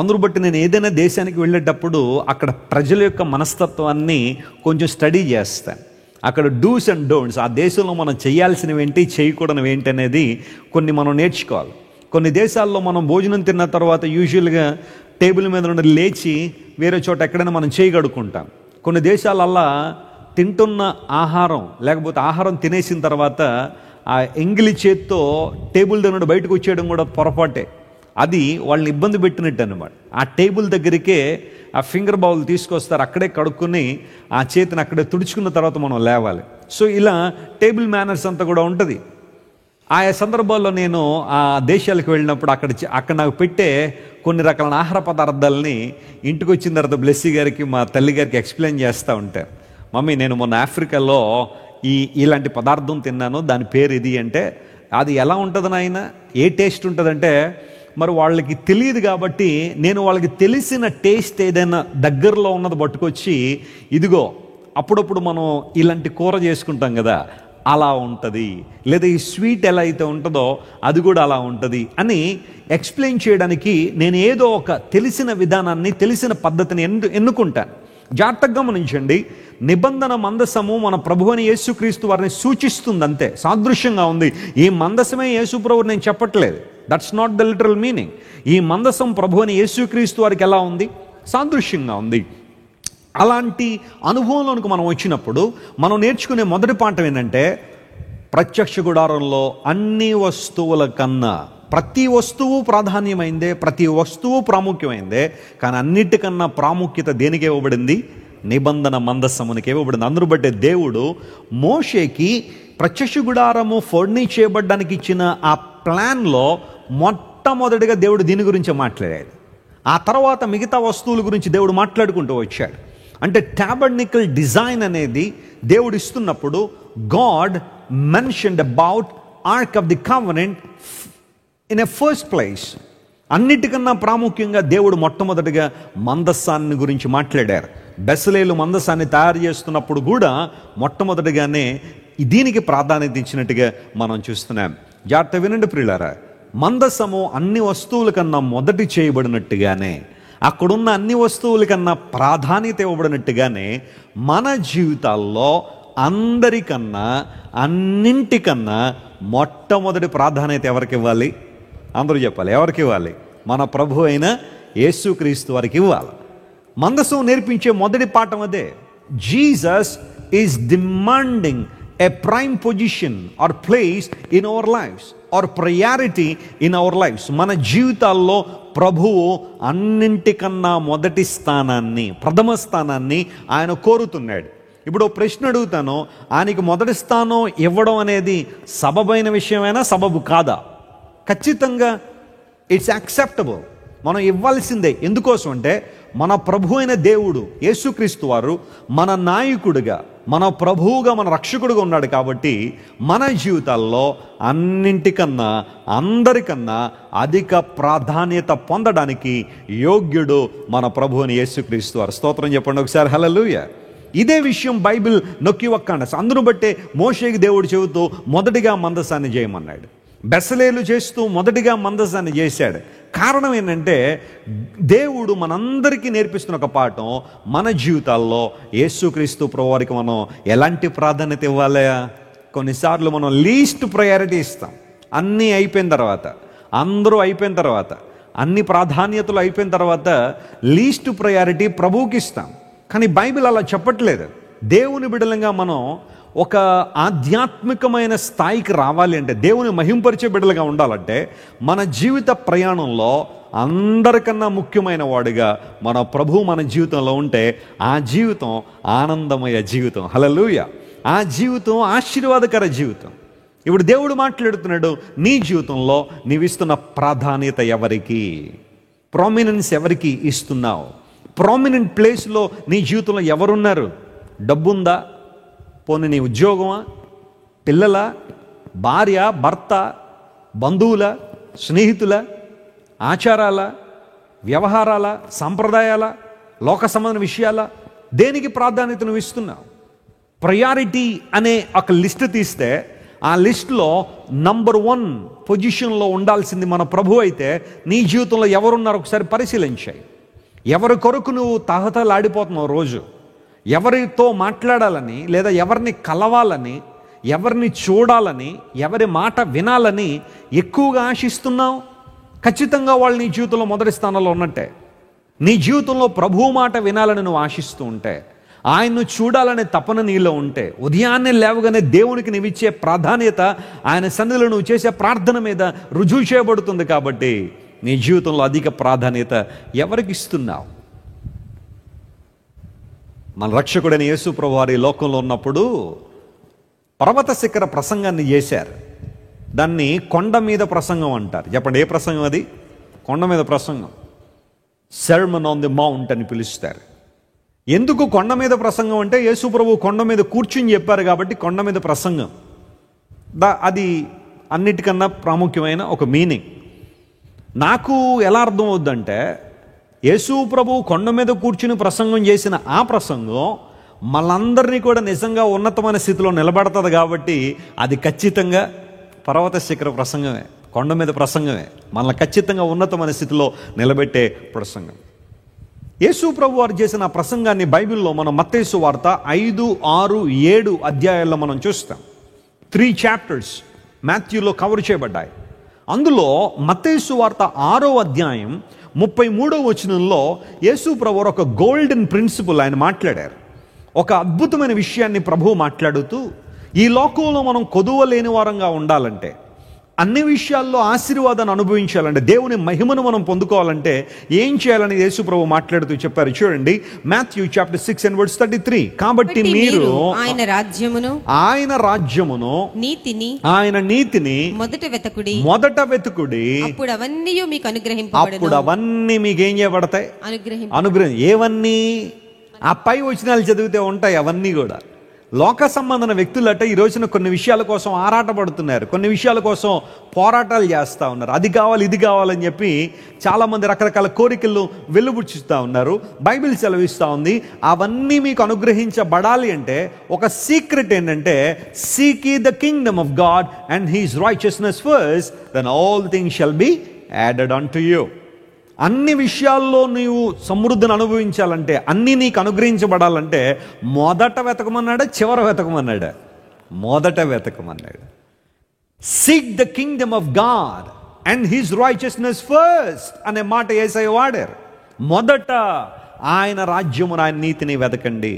అందరూ బట్టి నేను ఏదైనా దేశానికి వెళ్ళేటప్పుడు అక్కడ ప్రజల యొక్క మనస్తత్వాన్ని కొంచెం స్టడీ చేస్తాను. అక్కడ డూస్ అండ్ డోంట్స్, ఆ దేశంలో మనం చేయాల్సినవి ఏంటి, చేయకూడనివి ఏంటి అనేది కొన్ని మనం నేర్చుకోవాలి. కొన్ని దేశాల్లో మనం భోజనం తిన్న తర్వాత యూజువల్గా టేబుల్ మీద నుండి లేచి వేరే చోట ఎక్కడైనా మనం చేయగడుకుంటాం. కొన్ని దేశాలల్లా తింటున్న ఆహారం లేకపోతే ఆహారం తినేసిన తర్వాత ఆ ఎంగిలి చేత్తో టేబుల్ దగ్గర నుండి బయటకు వచ్చేయడం కూడా పొరపాటే. అది వాళ్ళని ఇబ్బంది పెట్టినట్టు అనమాట. ఆ టేబుల్ దగ్గరికే ఆ ఫింగర్ బౌల్ తీసుకొస్తారు, అక్కడే కడుక్కుని ఆ చేతిని అక్కడే తుడుచుకున్న తర్వాత మనం లేవాలి. సో ఇలా టేబుల్ మేనర్స్ అంతా కూడా ఉంటుంది. ఆయా సందర్భాల్లో నేను ఆ దేశాలకు వెళ్ళినప్పుడు అక్కడ నాకు పెట్టే కొన్ని రకాల ఆహార పదార్థాలని ఇంటికి వచ్చిన తర్వాత బ్లెస్సీ గారికి మా తల్లి గారికి ఎక్స్ప్లెయిన్ చేస్తూ ఉంటారు. మమ్మీ, నేను మొన్న ఆఫ్రికాలో ఇలాంటి పదార్థం తిన్నాను, దాని పేరు ఇది అంటే, అది ఎలా ఉంటుంది నాయన, ఏ టేస్ట్ ఉంటుందంటే, మరి వాళ్ళకి తెలియదు కాబట్టి నేను వాళ్ళకి తెలిసిన టేస్ట్ ఏదైనా దగ్గరలో ఉన్నది పట్టుకొచ్చి, ఇదిగో అప్పుడప్పుడు మనం ఇలాంటి కూర చేసుకుంటాం కదా, అలా ఉంటుంది, లేదా ఈ స్వీట్ ఎలా అయితే ఉంటుందో అది కూడా అలా ఉంటుంది అని ఎక్స్ప్లెయిన్ చేయడానికి నేను ఏదో ఒక తెలిసిన విధానాన్ని, తెలిసిన పద్ధతిని ఎన్నుకుంటాను. జాగ్రత్తగా గమనించండి, నిబంధన మందసము మన ప్రభువుని యేసుక్రీస్తు వారిని సూచిస్తుంది, అంతే, సాదృశ్యంగా ఉంది. ఈ మందసమే యేసు ప్రభువు నేను చెప్పట్లేదు, that's not the literal meaning. ఈ మందసం ప్రభువుని యేసుక్రీస్తు వారికి ఎలా ఉంది, సాదృశ్యంగా ఉంది. అలాంటి అనుభవంలోనికి మనం వచ్చినప్పుడు మనం నేర్చుకునే మొదటి పాఠం ఏంటంటే, ప్రత్యక్ష గుడారంలో అన్ని వస్తువుల కన్నా ప్రతి వస్తువు ప్రాధాన్యమైందే, ప్రతి వస్తువు ప్రాముఖ్యమైందే. కానీ అన్నిటికన్నా ప్రాముఖ్యత దేనికి ఇవ్వబడింది, నిబంధన మందసమునికి ఇవ్వబడింది. అందరూ బట్టే దేవుడు మోషేకి ప్రత్యక్ష గుడారము ఫర్నిష్ చేయబడ్డానికి ఇచ్చిన ఆ ప్లాన్లో మొట్టమొదటిగా దేవుడు దీని గురించి మాట్లాడాడు. ఆ తర్వాత మిగతా వస్తువుల గురించి దేవుడు మాట్లాడుకుంటూ వచ్చాడు. అంటే టాబర్నికల్ డిజైన్ అనేది దేవుడు ఇస్తున్నప్పుడు God mentioned about arc of the covenant in a first place. అన్నిటికన్నా ప్రాముఖ్యంగా దేవుడు మొట్టమొదటిగా మందస్సాన్ని గురించి మాట్లాడారు. బెసలేలు మందస్సాన్ని తయారు చేస్తున్నప్పుడు కూడా మొట్టమొదటిగానే దీనికి ప్రాధాన్యత ఇచ్చినట్టుగా మనం చూస్తున్నాం. జాగ్రత్త వినండి ప్రియులారా, మందసము అన్ని వస్తువుల కన్నా మొదటి చేయబడినట్టుగానే, అక్కడున్న అన్ని వస్తువుల కన్నా ప్రాధాన్యత ఇవ్వబడినట్టుగానే మన జీవితాల్లో అందరికన్నా అన్నింటికన్నా మొట్టమొదటి ప్రాధాన్యత ఎవరికి ఇవ్వాలి, అందరూ చెప్పాలి, ఎవరికి ఇవ్వాలి, మన ప్రభు అయిన యేసుక్రీస్తు వారికి ఇవ్వాలి. మందసం నేర్పించే మొదటి పాఠం అదే. Jesus is demanding a prime position or place in our lives or priority in our lives. మన జీవితాల్లో ప్రభువు అన్నింటికన్నా మొదటి స్థానాన్ని, ప్రథమ స్థానాన్ని ఆయన కోరుతున్నాడు. ఇప్పుడు ప్రశ్న అడుగుతాను, ఆయనకి మొదటి స్థానం ఇవ్వడం అనేది సబబైన విషయమైనా సబబు కాదా? ఖచ్చితంగా ఇట్స్ యాక్సెప్టబుల్, మనం ఇవ్వాల్సిందే. ఎందుకోసం అంటే మన ప్రభు అయిన దేవుడు యేసుక్రీస్తు వారు మన నాయకుడిగా, మన ప్రభువుగా, మన రక్షకుడిగా ఉన్నాడు. కాబట్టి మన జీవితాల్లో అన్నింటికన్నా, అందరికన్నా అధిక ప్రాధాన్యత పొందడానికి యోగ్యుడు మన ప్రభు అని యేసుక్రీస్తు వారు. స్తోత్రం చెప్పండి ఒకసారి, హల్లెలూయా. ఇదే విషయం బైబిల్ నొక్కి ఒక్కండి. అందును బట్టే మోషేకి దేవుడు చెబుతూ మొదటిగా మందసాన్ని చేయమన్నాడు. బెసలేలు చేస్తూ మొదటిగా మందసాన్ని చేశాడు. కారణం ఏంటంటే దేవుడు మనందరికీ నేర్పిస్తున్న ఒక పాఠం, మన జీవితాల్లో యేసుక్రీస్తు ప్రభువారికి మనం ఎలాంటి ప్రాధాన్యత ఇవ్వాలి. కొన్నిసార్లు మనం లీస్ట్ ప్రయారిటీ ఇస్తాం. అన్నీ అయిపోయిన తర్వాత, అందరూ అయిపోయిన తర్వాత, అన్ని ప్రాధాన్యతలు అయిపోయిన తర్వాత లీస్ట్ ప్రయారిటీ ప్రభువుకి ఇస్తాం. కానీ బైబిల్ అలా చెప్పట్లేదు. దేవుని బిడ్డలంగా మనం ఒక ఆధ్యాత్మికమైన స్థాయికి రావాలి అంటే, దేవుని మహింపరిచే బిడ్డలుగా ఉండాలంటే, మన జీవిత ప్రయాణంలో అందరికన్నా ముఖ్యమైన వాడిగా మన ప్రభువు మన జీవితంలో ఉంటే ఆ జీవితం ఆనందమయ జీవితం. హల్లెలూయా. ఆ జీవితం ఆశీర్వాదకర జీవితం. ఇప్పుడు దేవుడు మాట్లాడుతున్నాడు, నీ జీవితంలో నీవిస్తున్న ప్రాధాన్యత ఎవరికి, ప్రామినెన్స్ ఎవరికి ఇస్తున్నావు? ప్రామినెంట్ ప్లేస్లో నీ జీవితంలో ఎవరున్నారు? డబ్బుందా? పోనీ నీ ఉద్యోగమా? పిల్లల, భార్య, భర్త, బంధువుల, స్నేహితుల, ఆచారాల, వ్యవహారాల, సంప్రదాయాల, లోక సంబంధ విషయాల? దేనికి ప్రాధాన్యత నువ్వు ఇస్తున్నావు? ప్రయారిటీ అనే ఒక లిస్ట్ తీస్తే ఆ లిస్టులో నంబర్ 1 పొజిషన్లో ఉండాల్సింది మన ప్రభు అయితే, నీ జీవితంలో ఎవరున్నారు ఒకసారి పరిశీలించాయి. ఎవరి కొరకు నువ్వు తహతలాడిపోతున్నావు రోజు? ఎవరితో మాట్లాడాలని, లేదా ఎవరిని కలవాలని, ఎవరిని చూడాలని, ఎవరి మాట వినాలని ఎక్కువగా ఆశిస్తున్నావు? ఖచ్చితంగా వాళ్ళు నీ జీవితంలో మొదటి స్థానంలో ఉన్నట్టే. నీ జీవితంలో ప్రభువు మాట వినాలని నువ్వు ఆశిస్తూ ఉంటే, ఆయన్ను చూడాలనే తపన నీలో ఉంటే, ఉదయాన్నే లేవగానే దేవునికి నీవిచ్చే ప్రాధాన్యత ఆయన సన్నిధిలో నువ్వు చేసే ప్రార్థన మీద రుజువు చేయబడుతుంది. కాబట్టి నీ జీవితంలో అధిక ప్రాధాన్యత ఎవరికి ఇస్తున్నావు? మన రక్షకుడైన యేసు ప్రభువు వారు ఈ లోకంలో ఉన్నప్పుడు పర్వత శిఖర ప్రసంగాన్ని చేశారు. దాన్ని కొండ మీద ప్రసంగం అంటారు. చెప్పండి, ఏ ప్రసంగం అది? కొండ మీద ప్రసంగం. సెర్మన్ ఆన్ ది మౌంట్ అని పిలుస్తారు. ఎందుకు కొండ మీద ప్రసంగం అంటే, యేసు ప్రభువు కొండ మీద కూర్చుని చెప్పారు కాబట్టి కొండ మీద ప్రసంగం. అది అన్నిటికన్నా ప్రాముఖ్యమైన ఒక మీనింగ్. నాకు ఎలా అర్థం అవుద్దంటే, యేసు ప్రభువు కొండ మీద కూర్చుని ప్రసంగం చేసిన ఆ ప్రసంగం మనందరినీ కూడా నిజంగా ఉన్నతమైన స్థితిలో నిలబెడుతుంది. కాబట్టి అది ఖచ్చితంగా పర్వత శిఖర ప్రసంగమే, కొండ మీద ప్రసంగమే, మనల్ని ఖచ్చితంగా ఉన్నతమైన స్థితిలో నిలబెట్టే ప్రసంగం. యేసు ప్రభు వారు చేసిన ఆ ప్రసంగాన్ని బైబిల్లో మనం మత్తయి సువార్త 5, 6, 7 అధ్యాయాల్లో మనం చూస్తాం. 3 చాప్టర్స్ మాథ్యూలో కవర్ చేయబడ్డాయి. అందులో మత్తయి సువార్త 6వ అధ్యాయం 33వ వచనంలో యేసు ప్రభు ఒక గోల్డెన్ ప్రిన్సిపల్ ఆయన మాట్లాడారు. ఒక అద్భుతమైన విషయాన్ని ప్రభువు మాట్లాడుతూ, ఈ లోకంలో మనం కొదువలేని వారంగా ఉండాలంటే, అన్ని విషయాల్లో ఆశీర్వాదాన్ని అనుభవించాలంటే, దేవుని మహిమను మనం పొందుకోవాలంటే ఏం చేయాలని యేసు ప్రభు మాట్లాడుతూ చెప్పారు. చూడండి, మాథ్యూ చాప్టర్ 6 and verse 33. కాబట్టి మీరు ఆయన రాజ్యమును నీతిని మొదట వెతుకుడి, అప్పుడు అవన్నీ మీకు అప్పుడు అవన్నీ మీకు ఏం చేయబడతాయి? అనుగ్రహం. ఏవన్నీ? ఆ పై వచనాలు చదివితే ఉంటాయి అవన్నీ కూడా. లోక సంబంధన వ్యక్తులట ఈ రోజున కొన్ని విషయాల కోసం ఆరాటపడుతున్నారు, కొన్ని విషయాల కోసం పోరాటాలు చేస్తూ ఉన్నారు. అది కావాలి, ఇది కావాలని చెప్పి చాలామంది రకరకాల కోరికలను వెలుబుచ్చుతూ ఉన్నారు. బైబిల్ సెలవిస్తూ ఉంది, అవన్నీ మీకు అనుగ్రహించబడాలి అంటే ఒక సీక్రెట్ ఏంటంటే, seek ye the kingdom of God and his righteousness first, then all things shall be added unto you. అన్ని విషయాల్లో నీవు సమృద్ధిని అనుభవించాలంటే, అన్నీ నీకు అనుగ్రహించబడాలంటే మొదట వెతకమన్నాడా, చివర వెతకమన్నాడా? మొదట వెతకమన్నాడు. Seek the kingdom of God and his righteousness first అనే మాట యేసయ్య వాడారు. మొదట ఆయన రాజ్యమును, ఆయన నీతిని వెతకండి,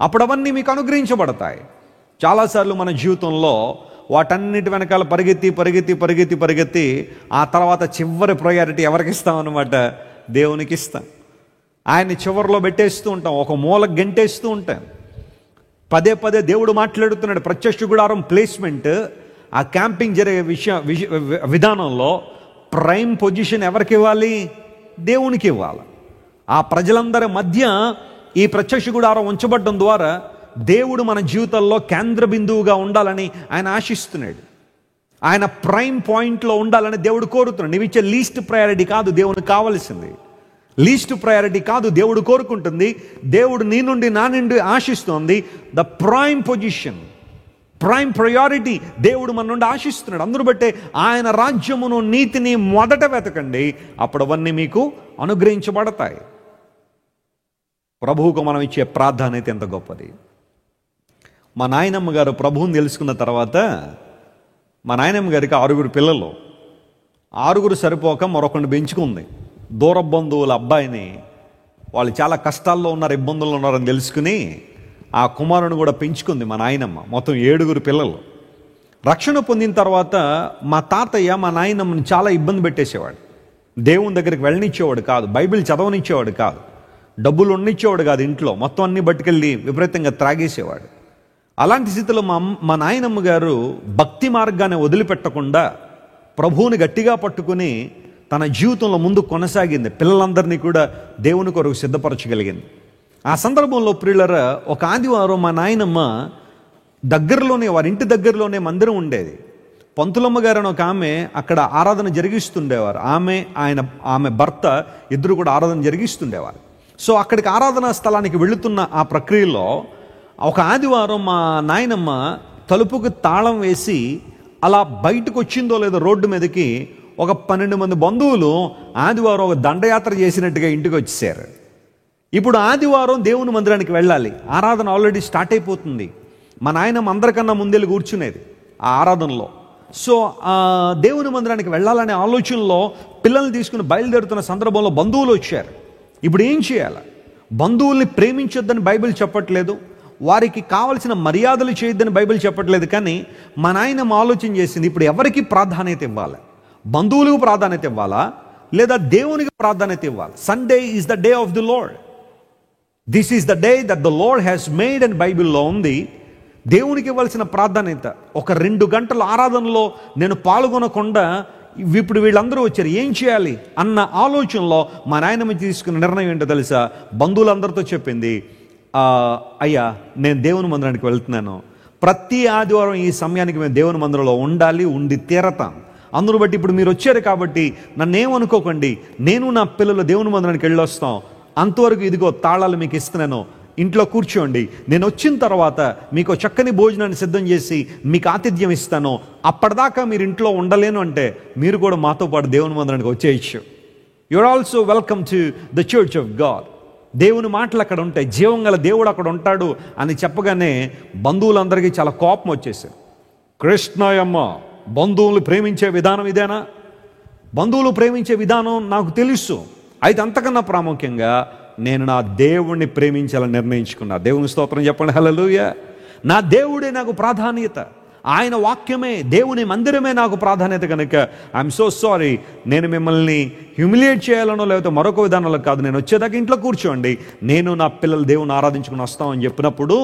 అప్పుడు అవన్నీ మీకు అనుగ్రహించబడతాయి. చాలాసార్లు మన జీవితంలో వాటన్నిటి వెనకాల పరిగెత్తి ఆ తర్వాత చివరి ప్రయారిటీ ఎవరికి ఇస్తామన్నమాట? దేవునికి ఇస్తాం. ఆయన్ని చివరిలో పెట్టేస్తూ ఉంటాం, ఒక మూల గంటేస్తూ ఉంటాం. పదే దేవుడు మాట్లాడుతున్నాడు. ప్రత్యక్ష గుడారం ప్లేస్మెంట్, ఆ క్యాంపింగ్ జరిగే విధానంలో ప్రైమ్ పొజిషన్ ఎవరికి ఇవ్వాలి? దేవునికి ఇవ్వాలి. ఆ ప్రజలందరి మధ్య ఈ ప్రత్యక్ష గుడారం ఉంచబడడం ద్వారా దేవుడు మన జీవితాల్లో కేంద్ర బిందువుగా ఉండాలని ఆయన ఆశిస్తున్నాడు. ఆయన ప్రైమ్ పాయింట్లో ఉండాలని దేవుడు కోరుతున్నాడు. నీవు ఇచ్చే లీస్ట్ ప్రయారిటీ కాదు దేవునికి కావలసింది. లీస్ట్ ప్రయారిటీ కాదు దేవుడు కోరుకుంటుంది. దేవుడు నీ నుండి నా నుండి ఆశిస్తోంది the prime position, prime priority దేవుడు మన నుండి ఆశిస్తున్నాడు. అందరూ బట్టే ఆయన రాజ్యమును నీతిని మొదట వెతకండి, అప్పుడు అవన్నీ మీకు అనుగ్రహించబడతాయి. ప్రభువుకు మనం ఇచ్చే ప్రాధాన్యత ఎంత గొప్పది. మా నాయనమ్మ గారు ప్రభువుని తెలుసుకున్న తర్వాత, మా నాయనమ్మ గారికి 6 పిల్లలు. 6 సరిపోక మరొకరిని పెంచుకుంది. దూర బంధువుల అబ్బాయిని, వాళ్ళు చాలా కష్టాల్లో ఉన్నారు, ఇబ్బందుల్లో ఉన్నారని తెలుసుకుని ఆ కుమారుని కూడా పెంచుకుంది మా నాయనమ్మ. మొత్తం 7 పిల్లలు. రక్షణ పొందిన తర్వాత మా తాతయ్య మా నాయనమ్మని చాలా ఇబ్బంది పెట్టేసేవాడు. దేవుని దగ్గరికి వెళ్ళనిచ్చేవాడు కాదు, బైబిల్ చదవనిచ్చేవాడు కాదు, డబ్బులు ఉన్నిచ్చేవాడు కాదు, ఇంట్లో మొత్తం అన్ని పట్టుకెళ్ళి విపరీతంగా త్రాగేసేవాడు. అలాంటి స్థితిలో మా నాయనమ్మ గారు భక్తి మార్గాన్ని వదిలిపెట్టకుండా ప్రభువుని గట్టిగా పట్టుకుని తన జీవితంలో ముందు కొనసాగింది. పిల్లలందరినీ కూడా దేవుని కొరకు సిద్ధపరచగలిగింది. ఆ సందర్భంలో ప్రియులరా, ఒక ఆదివారం మా నాయనమ్మ దగ్గరలోనే, వారి ఇంటి దగ్గరలోనే మందిరం ఉండేది. పంతులమ్మ గారు అని ఒక ఆమె అక్కడ ఆరాధన జరిగిస్తుండేవారు. ఆమె భర్త ఇద్దరు కూడా ఆరాధన జరిగిస్తుండేవారు. సో అక్కడికి ఆరాధనా స్థలానికి వెళుతున్న ఆ ప్రక్రియలో ఒక ఆదివారం మా నాయనమ్మ తలుపుకి తాళం వేసి అలా బయటకు వచ్చిందో లేదో రోడ్డు మీదకి ఒక 12 మంది బంధువులు ఆదివారం ఒక దండయాత్ర చేసినట్టుగా ఇంటికి వచ్చేసారు. ఇప్పుడు ఆదివారం దేవుని మందిరానికి వెళ్ళాలి, ఆరాధన ఆల్రెడీ స్టార్ట్ అయిపోతుంది. మా నాయనమ్మ అందరికన్నా ముందెళ్ళి కూర్చునేది ఆ ఆరాధనలో. సో దేవుని మందిరానికి వెళ్ళాలనే ఆలోచనలో పిల్లల్ని తీసుకుని బయలుదేరుతున్న సందర్భంలో బంధువులు వచ్చారు. ఇప్పుడు ఏం చేయాలి? బంధువుల్ని ప్రేమించొద్దని బైబిల్ చెప్పట్లేదు, వారికి కావలసిన మర్యాదలు చేయొద్దని బైబిల్ చెప్పట్లేదు. కానీ మా నాయనమ్మ ఆలోచన చేసింది, ఇప్పుడు ఎవరికి ప్రాధాన్యత ఇవ్వాలి? బంధువులకు ప్రాధాన్యత ఇవ్వాలా, లేదా దేవునికి ప్రాధాన్యత ఇవ్వాలి? Sunday is the day of the lord. This is the day that the lord has made అని బైబిల్లో ఉంది. దేవునికి ఇవ్వాల్సిన ప్రాధాన్యత. ఒక 2 గంటల ఆరాధనలో నేను పాల్గొనకుండా ఇప్పుడు వీళ్ళందరూ వచ్చారు, ఏం చేయాలి అన్న ఆలోచనలో మా నాయనమ్మ తీసుకున్న నిర్ణయం ఏంటో తెలుసా? బంధువులందరితో చెప్పింది, అయ్యా నేను దేవుని మందిరానికి వెళ్తున్నాను, ప్రతి ఆదివారం ఈ సమయానికి మేము దేవుని మందిరంలో ఉండి తీరతాం. అందును బట్టి ఇప్పుడు మీరు వచ్చారు కాబట్టి నన్నేమనుకోకండి, నేను నా పిల్లలు దేవుని మందిరానికి వెళ్ళొస్తాం, అంతవరకు ఇదిగో తాళాలు మీకు ఇస్తున్నాను, ఇంట్లో కూర్చోండి, నేను వచ్చిన తర్వాత మీకు చక్కని భోజనాన్ని సిద్ధం చేసి మీకు ఆతిథ్యం ఇస్తాను, అప్పటిదాకా మీరు ఇంట్లో ఉండలేను అంటే మీరు కూడా మాతో పాటు దేవుని మందిరానికి వచ్చేయచ్చు. You are also welcome to the church of God. దేవుని మాటలు అక్కడ ఉంటాయి, జీవం గల దేవుడు అక్కడ ఉంటాడు అని చెప్పగానే బంధువులందరికీ చాలా కోపం వచ్చేసారు. కృష్ణయమ్మ, బంధువులు ప్రేమించే విధానం ఇదేనా? బంధువులు ప్రేమించే విధానం నాకు తెలుసు, అయితే అంతకన్నా ప్రాముఖ్యంగా నేను నా దేవుణ్ణి ప్రేమించాలని నిర్ణయించుకున్నా. దేవుని స్తోత్రం చెప్పండి, హల్లెలూయా. నా దేవుడే నాకు ప్రాధాన్యత, ఆయన వాక్యమే, దేవుని మందిరమే నాకు ప్రాధాన్యత. కనుక ఐఎమ్ సో సారీ, నేను మిమ్మల్ని హ్యూమిలియేట్ చేయాలనో లేకపోతే మరొక విధానంలో కాదు, నేను వచ్చేదాకా ఇంట్లో కూర్చోండి, నేను నా పిల్లలు దేవుని ఆరాధించుకుని వస్తామని చెప్పినప్పుడు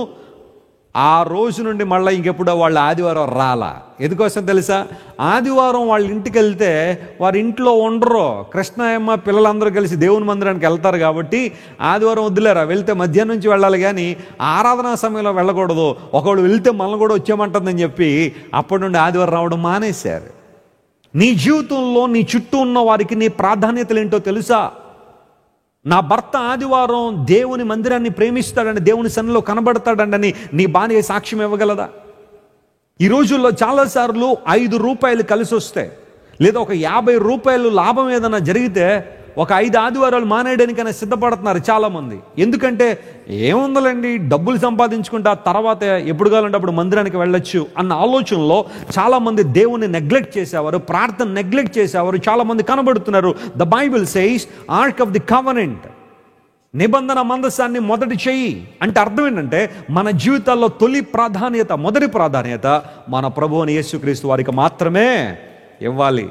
ఆ రోజు నుండి మళ్ళీ ఇంకెప్పుడో వాళ్ళు ఆదివారం రాలా. ఎందుకోసం తెలుసా? ఆదివారం వాళ్ళ ఇంటికి వెళ్తే వారి ఇంట్లో ఉండరు, కృష్ణయమ్మ పిల్లలందరూ కలిసి దేవుని మందిరానికి వెళ్తారు కాబట్టి ఆదివారం వద్దులేరా, వెళ్తే మధ్యాహ్నం నుంచి వెళ్ళాలి కానీ ఆరాధనా సమయంలో వెళ్ళకూడదు, ఒకళ్ళు వెళ్తే మనల్ని కూడా వచ్చేయమంటుందని చెప్పి అప్పటి నుండి ఆదివారం రావడం మానేశారు. నీ జీవితంలో నీ చుట్టూ ఉన్న వారికి నీ ప్రాధాన్యతలు ఏంటో తెలుసా? నా భర్త ఆదివారం దేవుని మందిరాన్ని ప్రేమిస్తాడని, దేవుని సన్నిధిలో కనబడతాడని నీ భార్య సాక్ష్యం ఇవ్వగలదా? ఈ రోజుల్లో చాలాసార్లు 5 రూపాయలు కలిసి వస్తాయి, లేదా ఒక 50 రూపాయలు లాభం ఏదైనా జరిగితే ఒక 5 ఆదివారాలు మానేయడానికైనా సిద్ధపడుతున్నారు చాలామంది. ఎందుకంటే ఏముందలండి, డబ్బులు సంపాదించుకుంటా తర్వాత ఎప్పుడు కావాలంటే అప్పుడు మందిరానికి వెళ్ళొచ్చు అన్న ఆలోచనలో చాలామంది దేవుని నెగ్లెక్ట్ చేసేవారు, ప్రార్థన నెగ్లెక్ట్ చేసేవారు చాలామంది కనబడుతున్నారు. The Bible says arc of the covenant, నిబంధన మందసాన్ని మొదటి చెయ్యి అంటే అర్థం ఏంటంటే మన జీవితాల్లో తొలి ప్రాధాన్యత, మొదటి ప్రాధాన్యత మన ప్రభువుని యేసుక్రీస్తు వారికి మాత్రమే ఇవ్వాలి.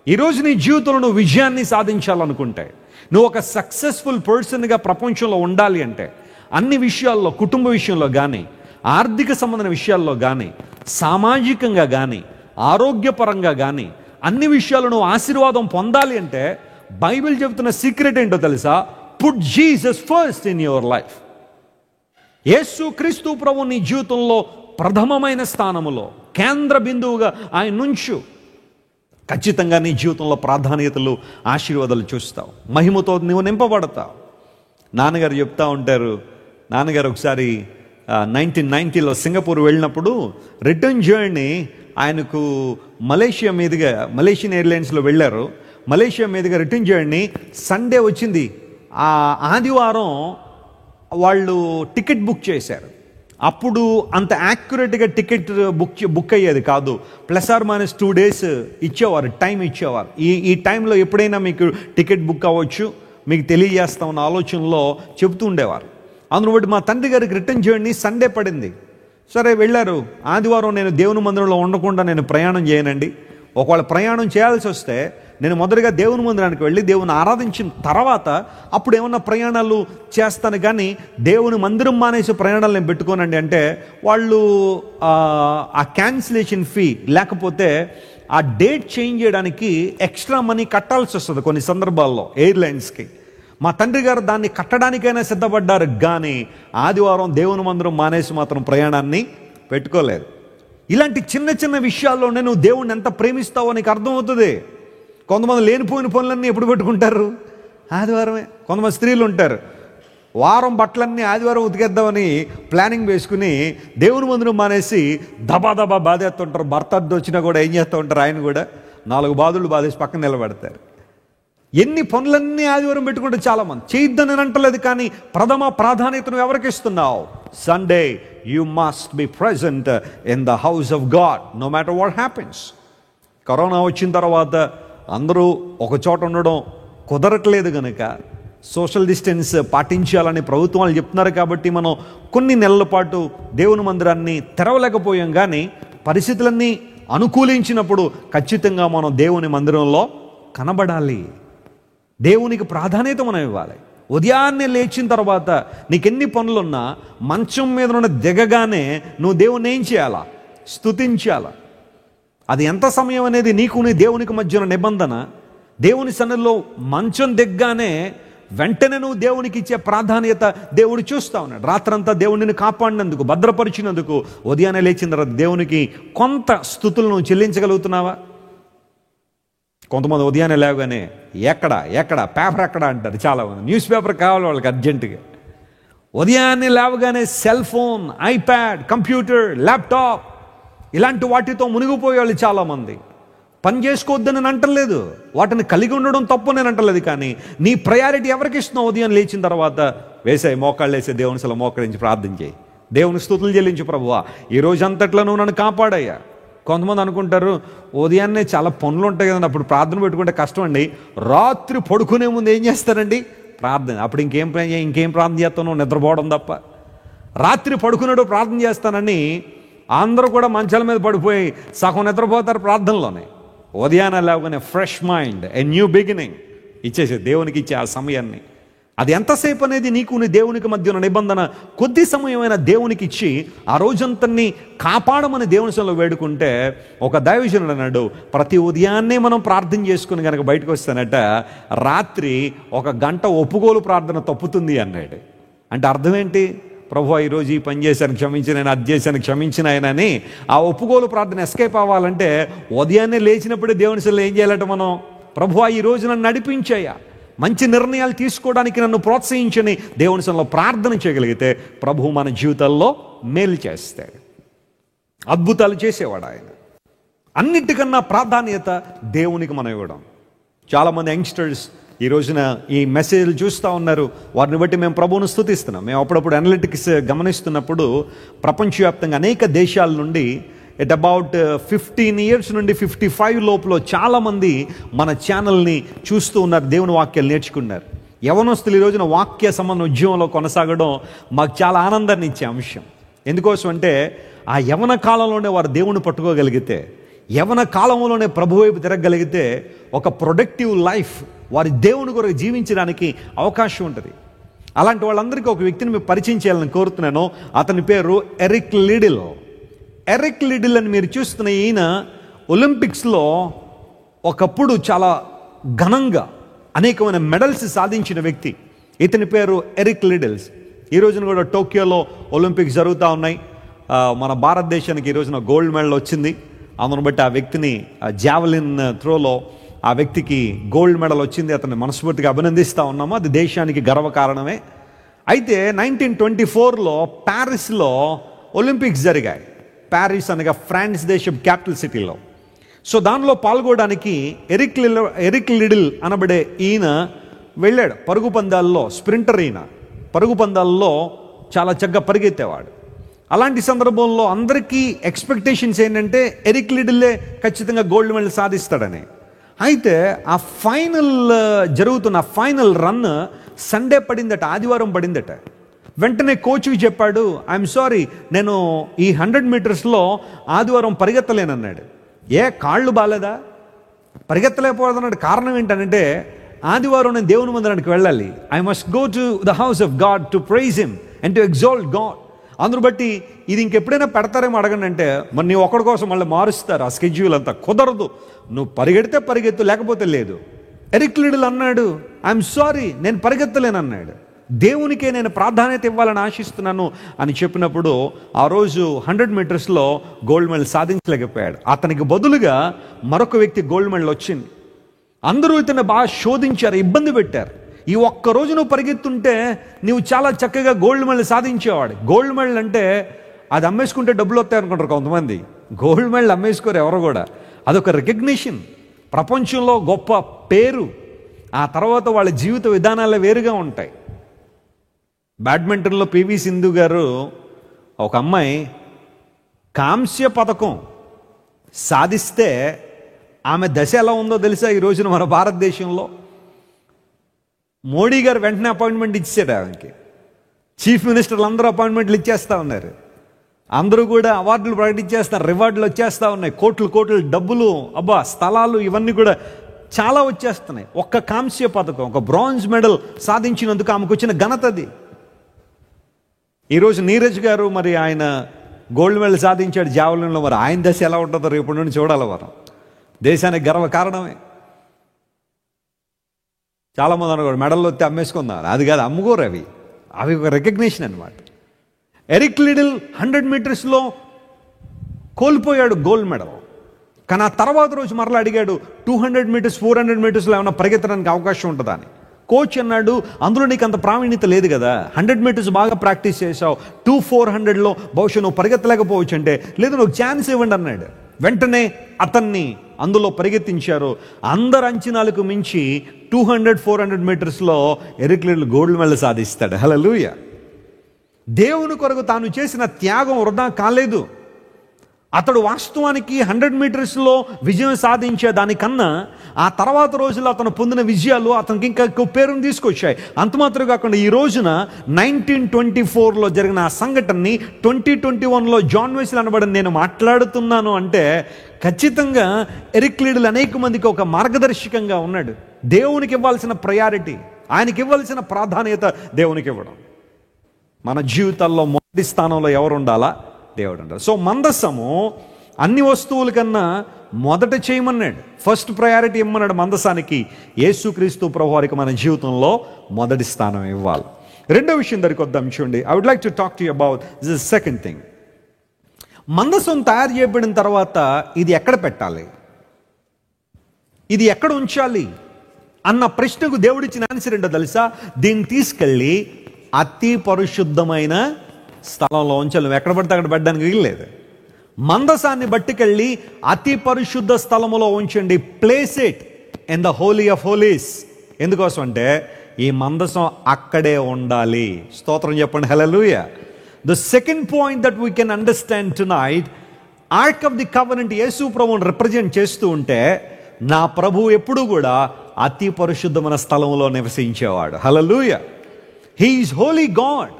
ఈరోజు నీ జీవితంలో నువ్వు విజయాన్ని సాధించాలనుకుంటే, నువ్వు ఒక సక్సెస్ఫుల్ పర్సన్గా ప్రపంచంలో ఉండాలి అంటే, అన్ని విషయాల్లో, కుటుంబ విషయంలో కానీ, ఆర్థిక సంబంధమైన విషయాల్లో కానీ, సామాజికంగా కానీ, ఆరోగ్యపరంగా కానీ, అన్ని విషయాల్లో నువ్వు ఆశీర్వాదం పొందాలి అంటే బైబిల్ చెబుతున్న సీక్రెట్ ఏంటో తెలుసా? Put Jesus first in your life. యేసు క్రీస్తు ప్రభు నీ జీవితంలో ప్రథమమైన స్థానములో, కేంద్ర బిందువుగా ఆయన నుంచు. ఖచ్చితంగా నీ జీవితంలో ప్రాధాన్యతలు, ఆశీర్వాదాలు చూస్తావు, మహిమతో నువ్వు నింపబడతావు. నాన్నగారు చెప్తా ఉంటారు, నాన్నగారు ఒకసారి 1990లో సింగపూర్ వెళ్ళినప్పుడు రిటర్న్ జర్నీ ఆయనకు మలేషియన్ ఎయిర్లైన్స్లో వెళ్ళారు. మలేషియా మీదుగా రిటర్న్ జర్నీ సండే వచ్చింది. ఆ ఆదివారం వాళ్ళు టికెట్ బుక్ చేశారు. అప్పుడు అంత యాక్యురేట్గా టికెట్ బుక్ అయ్యేది కాదు. +2 days ఇచ్చేవారు, టైం ఇచ్చేవారు. ఈ టైంలో ఎప్పుడైనా మీకు టికెట్ బుక్ అవ్వచ్చు, మీకు తెలియజేస్తామన్న ఆలోచనలో చెబుతూ ఉండేవారు. అందును బట్టి మా తండ్రి గారికి రిటర్న్ జర్నీ సండే పడింది. సరే వెళ్ళారు. ఆదివారం నేను దేవుని మందిరంలో ఉండకుండా నేను ప్రయాణం చేయనండి. ఒకవేళ ప్రయాణం చేయాల్సి వస్తే నేను మొదటిగా దేవుని మందిరానికి వెళ్ళి దేవుని ఆరాధించిన తర్వాత అప్పుడు ఏమన్నా ప్రయాణాలు చేస్తాను, కానీ దేవుని మందిరం మానేసి ప్రయాణాలు నేను పెట్టుకోనండి అంటే వాళ్ళు ఆ క్యాన్సిలేషన్ ఫీ లేకపోతే ఆ డేట్ చేంజ్ చేయడానికి ఎక్స్ట్రా మనీ కట్టాల్సి వస్తుంది కొన్ని సందర్భాల్లో ఎయిర్లైన్స్కి. మా తండ్రి గారు దాన్ని కట్టడానికైనా సిద్ధపడ్డారు, కానీ ఆదివారం దేవుని మందిరం మానేసి మాత్రం ప్రయాణాన్ని పెట్టుకోలేదు. ఇలాంటి చిన్న చిన్న విషయాల్లోనే నువ్వు దేవుణ్ణి ఎంత ప్రేమిస్తావో నీకు అర్థమవుతుంది. కొంతమంది లేనిపోయిన పనులన్నీ ఎప్పుడు పెట్టుకుంటారు? ఆదివారమే. కొంతమంది స్త్రీలు ఉంటారు, వారం బట్టలన్నీ ఆదివారం ఉతికేద్దామని ప్లానింగ్ వేసుకుని దేవుని మందిరం మానేసి దబా బాధేస్తుంటారు. భర్త అద్దె వచ్చినా కూడా ఏం చేస్తూ ఉంటారు, ఆయన కూడా 4 బాధలు బాధేసి పక్కన నిలబెడతారు. ఎన్ని పనులన్నీ ఆదివారం పెట్టుకుంటే చాలామంది. చేయొద్దని అంటలేదు, కానీ ప్రథమ ప్రాధాన్యతను ఎవరికి ఇస్తున్నావు? Sunday you must be present in the house of God no matter what happens. Corona వచ్చిన తర్వాత అందరూ ఒక చోట ఉండడం కుదరట్లేదు కనుక సోషల్ డిస్టెన్స్ పాటించాలని ప్రభుత్వాలు చెప్తున్నారు. కాబట్టి మనం కొన్ని నెలల పాటు దేవుని మందిరాన్ని తెరవలేకపోయాం, కానీ పరిస్థితులన్నీ అనుకూలించినప్పుడు ఖచ్చితంగా మనం దేవుని మందిరంలో కనబడాలి. దేవునికి ప్రాధాన్యత మనం ఇవ్వాలి. ఉదయాన్నే లేచిన తర్వాత నీకెన్ని పనులున్నా మంచం మీద ఉన్న దిగగానే నువ్వు దేవుని ఏం చేయాలా? స్తుతించాలా. అది ఎంత సమయం అనేది నీకు నీ దేవునికి మధ్య ఉన్న నిబంధన. దేవుని సన్నిధిలో మంచం దిగ్గానే వెంటనే నువ్వు దేవునికి ఇచ్చే ప్రాధాన్యత దేవుడు చూస్తా ఉన్నాడు. రాత్రంతా దేవుడిని కాపాడినందుకు, భద్రపరిచినందుకు ఉదయాన్నే లేచిన తర్వాత దేవునికి కొంత స్తుతులను చెల్లించగలుగుతున్నావా? కొంతమంది ఉదయాన్నే లేవగానే ఎక్కడ పేపర్ ఎక్కడ అంటారు. చాలామంది న్యూస్ పేపర్ కావాలి వాళ్ళకి అర్జెంటుగా. ఉదయాన్నే లేవగానే cell phone, iPad, computer, laptop ఇలాంటి వాటితో మునిగిపోయే వాళ్ళు చాలామంది. పని చేసుకోవద్దని నేను అంటలేదు, వాటిని కలిగి ఉండడం తప్పు నేను అంటలేదు, కానీ నీ ప్రయారిటీ ఎవరికి ఇస్తున్నావు? ఉదయం లేచిన తర్వాత వేసాయి మోకాళ్ళు వేసే దేవుని అసలు మోకరించి ప్రార్థన చేయి, దేవుని స్తుతులు చెల్లించు. ప్రభువా ఈ రోజు అంతట్లో నువ్వు నన్ను కాపాడయ్యా. కొంతమంది అనుకుంటారు ఉదయాన్నే చాలా పనులు ఉంటాయి కదండి, అప్పుడు ప్రార్థన పెట్టుకుంటే కష్టం అండి. రాత్రి పడుకునే ముందు ఏం చేస్తారండి? ప్రార్థన. అప్పుడు ఇంకేం ప్రార్థన చేస్తాను? నిద్రపోవడం తప్ప. రాత్రి పడుకున్నాడు ప్రార్థన చేస్తానని అందరూ కూడా మంచాల మీద పడిపోయి సగం నిద్రపోతారు ప్రార్థనలోనే. ఉదయాన్నే లేవగానే fresh mind, a new beginning ఇచ్చేసే దేవునికి ఇచ్చే ఆ సమయాన్ని. అది ఎంతసేపు అనేది నీకు నీ దేవునికి మధ్య ఉన్న నిబంధన. కొద్ది సమయమైన దేవునికి ఇచ్చి ఆ రోజంతని కాపాడమని దేవుని సన్నిధిలో వేడుకుంటే, ఒక దైవజనుడు అన్నాడు, ప్రతి ఉదయాన్నే మనం ప్రార్థన చేసుకుని కనుక బయటకు వస్తానట రాత్రి 1 గంట ఒప్పుకోలు ప్రార్థన తప్పుతుంది అన్నాడు. అంటే అర్థం ఏంటి? ప్రభువా ఈరోజు ఈ పని చేశాను క్షమించిన ఆయన, అది చేశాను క్షమించిన ఆయన అని ఆ ఒప్పుకోలు ప్రార్థన ఎస్కేప్ అవ్వాలంటే ఉదయాన్నే లేచినప్పుడే దేవుని సన్నిధిలో ఏం చేయాలంటే మనం, ప్రభువా ఈ రోజు నన్ను నడిపించాయా, మంచి నిర్ణయాలు తీసుకోవడానికి నన్ను ప్రోత్సహించని దేవుని సన్నిధిలో ప్రార్థన చేయగలిగితే ప్రభువు మన జీవితాల్లో మేలు చేస్తాడు, అద్భుతాలు చేసేవాడు ఆయన. అన్నిటికన్నా ప్రాధాన్యత దేవునికి మనం ఇవ్వడం. చాలామంది యంగ్స్టర్స్ ఈ రోజున ఈ మెసేజ్లు చూస్తూ ఉన్నారు, వారిని బట్టి మేము ప్రభువును స్తుతిస్తున్నాం. మేము అప్పుడప్పుడు అనలిటిక్స్ గమనిస్తున్నప్పుడు ప్రపంచవ్యాప్తంగా అనేక దేశాల నుండి ఎట్ అబౌట్ 15 years నుండి 55 లోపల చాలామంది మన ఛానల్ని చూస్తూ ఉన్నారు, దేవుని వాక్యాలు నేర్చుకున్నారు. యవనస్తులు ఈ రోజున వాక్య సంబంధ ఉద్యమంలో కొనసాగడం మాకు చాలా ఆనందాన్ని ఇచ్చే అంశం. ఎందుకోసం అంటే ఆ యవన కాలంలోనే వారు దేవుని పట్టుకోగలిగితే, యవన కాలంలోనే ప్రభు వైపు తిరగగలిగితే ఒక ప్రొడక్టివ్ లైఫ్ వారి దేవుని కొరకు జీవించడానికి అవకాశం ఉంటుంది. అలాంటి వాళ్ళందరికీ ఒక వ్యక్తిని మేము పరిచయం చేయాలని కోరుతున్నాను. అతని పేరు ఎరిక్ లిడిల్. ఎరిక్ లిడిల్ అని మీరు చూస్తున్న ఈయన ఒలింపిక్స్లో ఒకప్పుడు చాలా ఘనంగా అనేకమైన మెడల్స్ సాధించిన వ్యక్తి. ఇతని పేరు ఎరిక్ లిడిల్స్. ఈ రోజున కూడా టోక్యోలో ఒలింపిక్స్ జరుగుతూ ఉన్నాయి. మన భారతదేశానికి ఈ రోజున గోల్డ్ మెడల్ వచ్చింది. అందును బట్టి ఆ వ్యక్తిని జావలిన్ త్రోలో ఆ వ్యక్తికి గోల్డ్ మెడల్ వచ్చింది. అతన్ని మనస్ఫూర్తిగా అభినందిస్తూ ఉన్నాము. అది దేశానికి గర్వకారణమే. అయితే 1924లో ప్యారిస్లో ఒలింపిక్స్ జరిగాయి. ప్యారిస్ అనగా ఫ్రాన్స్ దేశం క్యాపిటల్ సిటీలో. సో దానిలో పాల్గొనడానికి ఎరిక్ లిడిల్ అనబడే ఈయన వెళ్ళాడు. పరుగు పందాల్లో స్ప్రింటర్. ఈయన పరుగు పందాల్లో చాలా చక్కగా పరిగెత్తేవాడు. అలాంటి సందర్భంలో అందరికీ ఎక్స్పెక్టేషన్స్ ఏంటంటే ఎరిక్ లిడిల్లే ఖచ్చితంగా గోల్డ్ మెడల్ సాధిస్తాడని. అయితే ఆ జరుగుతున్న ఫైనల్ రన్ సండే పడిందట, ఆదివారం పడిందట. వెంటనే కోచ్కి చెప్పాడు, ఐఎమ్ సారీ, నేను ఈ 100 మీటర్స్లో ఆదివారం పరిగెత్తలేనన్నాడు. కాళ్ళు బాలేదా, పరిగెత్తలేకపోతున్నాడు? కారణం ఏంటంటే ఆదివారం నేను దేవుని మందిరానికి వెళ్ళాలి. I must go to the house of God to praise him and to exalt God. అందును బట్టి ఇది ఇంకెప్పుడైనా పెడతారేమో అడగండి అంటే, మరి నీ ఒక్కడి కోసం మళ్ళీ మారుస్తారు ఆ స్కెడ్యూల్ అంతా. కుదరదు, నువ్వు పరిగెడితే పరిగెత్తు, లేకపోతే లేదు. ఎరిక్ లిడిల్ అన్నాడు, ఐఎమ్ సారీ, నేను పరిగెత్తలేనన్నాడు. దేవునికే నేను ప్రాధాన్యత ఇవ్వాలని ఆశిస్తున్నాను అని చెప్పినప్పుడు ఆ రోజు 100 మీటర్స్లో గోల్డ్ మెడల్ సాధించలేకపోయాడు. అతనికి బదులుగా మరొక వ్యక్తి గోల్డ్ మెడల్ వచ్చింది. అందరూ ఇతను బాగా శోధించారు, ఇబ్బంది పెట్టారు. ఈ ఒక్కరోజు నువ్వు పరిగెత్తుంటే నువ్వు చాలా చక్కగా గోల్డ్ మెడల్ సాధించేవాడు. గోల్డ్ మెడల్ అంటే అది అమ్మేసుకుంటే డబ్బులు వస్తాయి అనుకుంటారు కొంతమంది. గోల్డ్ మెడల్ అమ్మేసుకోరు ఎవరు కూడా. అదొక రికగ్నిషన్, ప్రపంచంలో గొప్ప పేరు. ఆ తర్వాత వాళ్ళ జీవిత విధానాలే వేరుగా ఉంటాయి. బ్యాడ్మింటన్లో పివి సింధు గారు, ఒక అమ్మాయి కాంస్య పథకం సాధిస్తే ఆమె దశ ఎలా ఉందో తెలుసా? ఈ రోజున మన భారతదేశంలో మోడీ గారు వెంటనే అపాయింట్మెంట్ ఇచ్చాడు ఆమెకి. చీఫ్ మినిస్టర్లు అందరూ అపాయింట్మెంట్లు ఇచ్చేస్తూ ఉన్నారు. అందరూ కూడా అవార్డులు ప్రకటించేస్తారు, రివార్డులు వచ్చేస్తూ ఉన్నాయి, కోట్లు కోట్లు డబ్బులు, అబ్బా స్థలాలు, ఇవన్నీ కూడా చాలా వచ్చేస్తున్నాయి. ఒక్క కాంస్య పథకం, ఒక బ్రాంజ్ మెడల్ సాధించినందుకు ఆమెకు వచ్చిన ఘనత అది. ఈరోజు నీరజ్ గారు, మరి ఆయన గోల్డ్ మెడల్ సాధించాడు జావలిన్లో. మరి ఆయన దశ ఎలా ఉంటుందో రేపటి నుండి చూడాలి. మనం దేశానికి గర్వ కారణమే. చాలామంది అనుకోండి మెడల్లో వస్తే అమ్మేసుకుందాం, అది కాదు, అమ్ముకోరు. అవి ఒక రికగ్నిషన్ అనమాట. ఎరిక్ లిడిల్ 100 మీటర్స్లో కోల్పోయాడు గోల్డ్ మెడల్. కానీ ఆ తర్వాత రోజు మరలా అడిగాడు, 200 మీటర్స్ 400 మీటర్స్లో ఏమైనా పరిగెత్తడానికి అవకాశం ఉంటుందా అని. కోచ్ అన్నాడు, అందులో నీకు అంత ప్రావీణ్యత లేదు కదా, 100 మీటర్స్ బాగా ప్రాక్టీస్ చేసావు, 400లో బహుశా నువ్వు పరిగెత్తలేకపోవచ్చు అంటే, లేదు నువ్వు ఛాన్స్ ఇవ్వండి అన్నాడు. వెంటనే అతన్ని అందులో పరిగెత్తించారు. అందరు అంచనాలకు మించి 200-400 మీటర్స్లో ఎరిక్ లిడిల్ గోల్డ్ మెడల్ సాధిస్తాడు. హల్లెలూయా. దేవుని కొరకు తాను చేసిన త్యాగం వృధా కాలేదు. అతడు వాస్తవానికి 100 మీటర్స్లో విజయం సాధించే దానికన్నా ఆ తర్వాత రోజుల్లో అతను పొందిన విజయాలు అతనికి ఇంకా ఎక్కువ పేరును తీసుకొచ్చాయి. అంత మాత్రం కాకుండా ఈ రోజున 1924లో జరిగిన ఆ సంఘటనని 2021లో జాన్ వెస్లీ అనబడిన నేను మాట్లాడుతున్నాను అంటే ఖచ్చితంగా ఎరిక్ లిడిల్ అనేక మందికి ఒక మార్గదర్శకంగా ఉన్నాడు. దేవునికి ఇవ్వాల్సిన ప్రయారిటీ, ఆయనకి ఇవ్వాల్సిన ప్రాధాన్యత దేవునికి ఇవ్వడం. మన జీవితాల్లో మొదటి స్థానంలో ఎవరు ఉండాలా? దేవుడు ఉండాలి. సో మందసము అన్ని వస్తువుల కన్నా మొదట చేయమన్నాడు, ఫస్ట్ ప్రయారిటీ ఇమ్మన్నాడు మందసానికి. యేసుక్రీస్తు ప్రభువారికి మన జీవితంలో మొదటి స్థానం ఇవ్వాలి. రెండో విషయం దగ్గరికి వద్దాం. చూడండి, I would like to talk to you about this second thing. మందసం తయారు చేయబడిన తర్వాత ఇది ఎక్కడ పెట్టాలి, ఇది ఎక్కడ ఉంచాలి అన్న ప్రశ్నకు దేవుడిచ్చిన ఆన్సర్ ఏంటో తెలుసా? దీన్ని తీసుకెళ్ళి అతి పరిశుద్ధమైన స్థలంలో ఉంచాలి. నువ్వు ఎక్కడ పడితే అక్కడ పెట్టడానికి వీల్లేదు. మందసాన్ని బట్టికెళ్ళి అతి పరిశుద్ధ స్థలములో ఉంచండి. Place it in the holy of holies. ఎందుకోసం అంటే ఈ మందసం అక్కడే ఉండాలి. స్తోత్రం చెప్పండి, hallelujah. The second point that we can understand tonight, ark of the covenant యేసు ప్రభువుని రిప్రజెంట్ చేస్తూ ఉంటే, నా ప్రభు ఎప్పుడూ కూడా అతి పరిశుద్ధమైన స్థలంలో నివసించేవాడు. Hallelujah. He is holy God.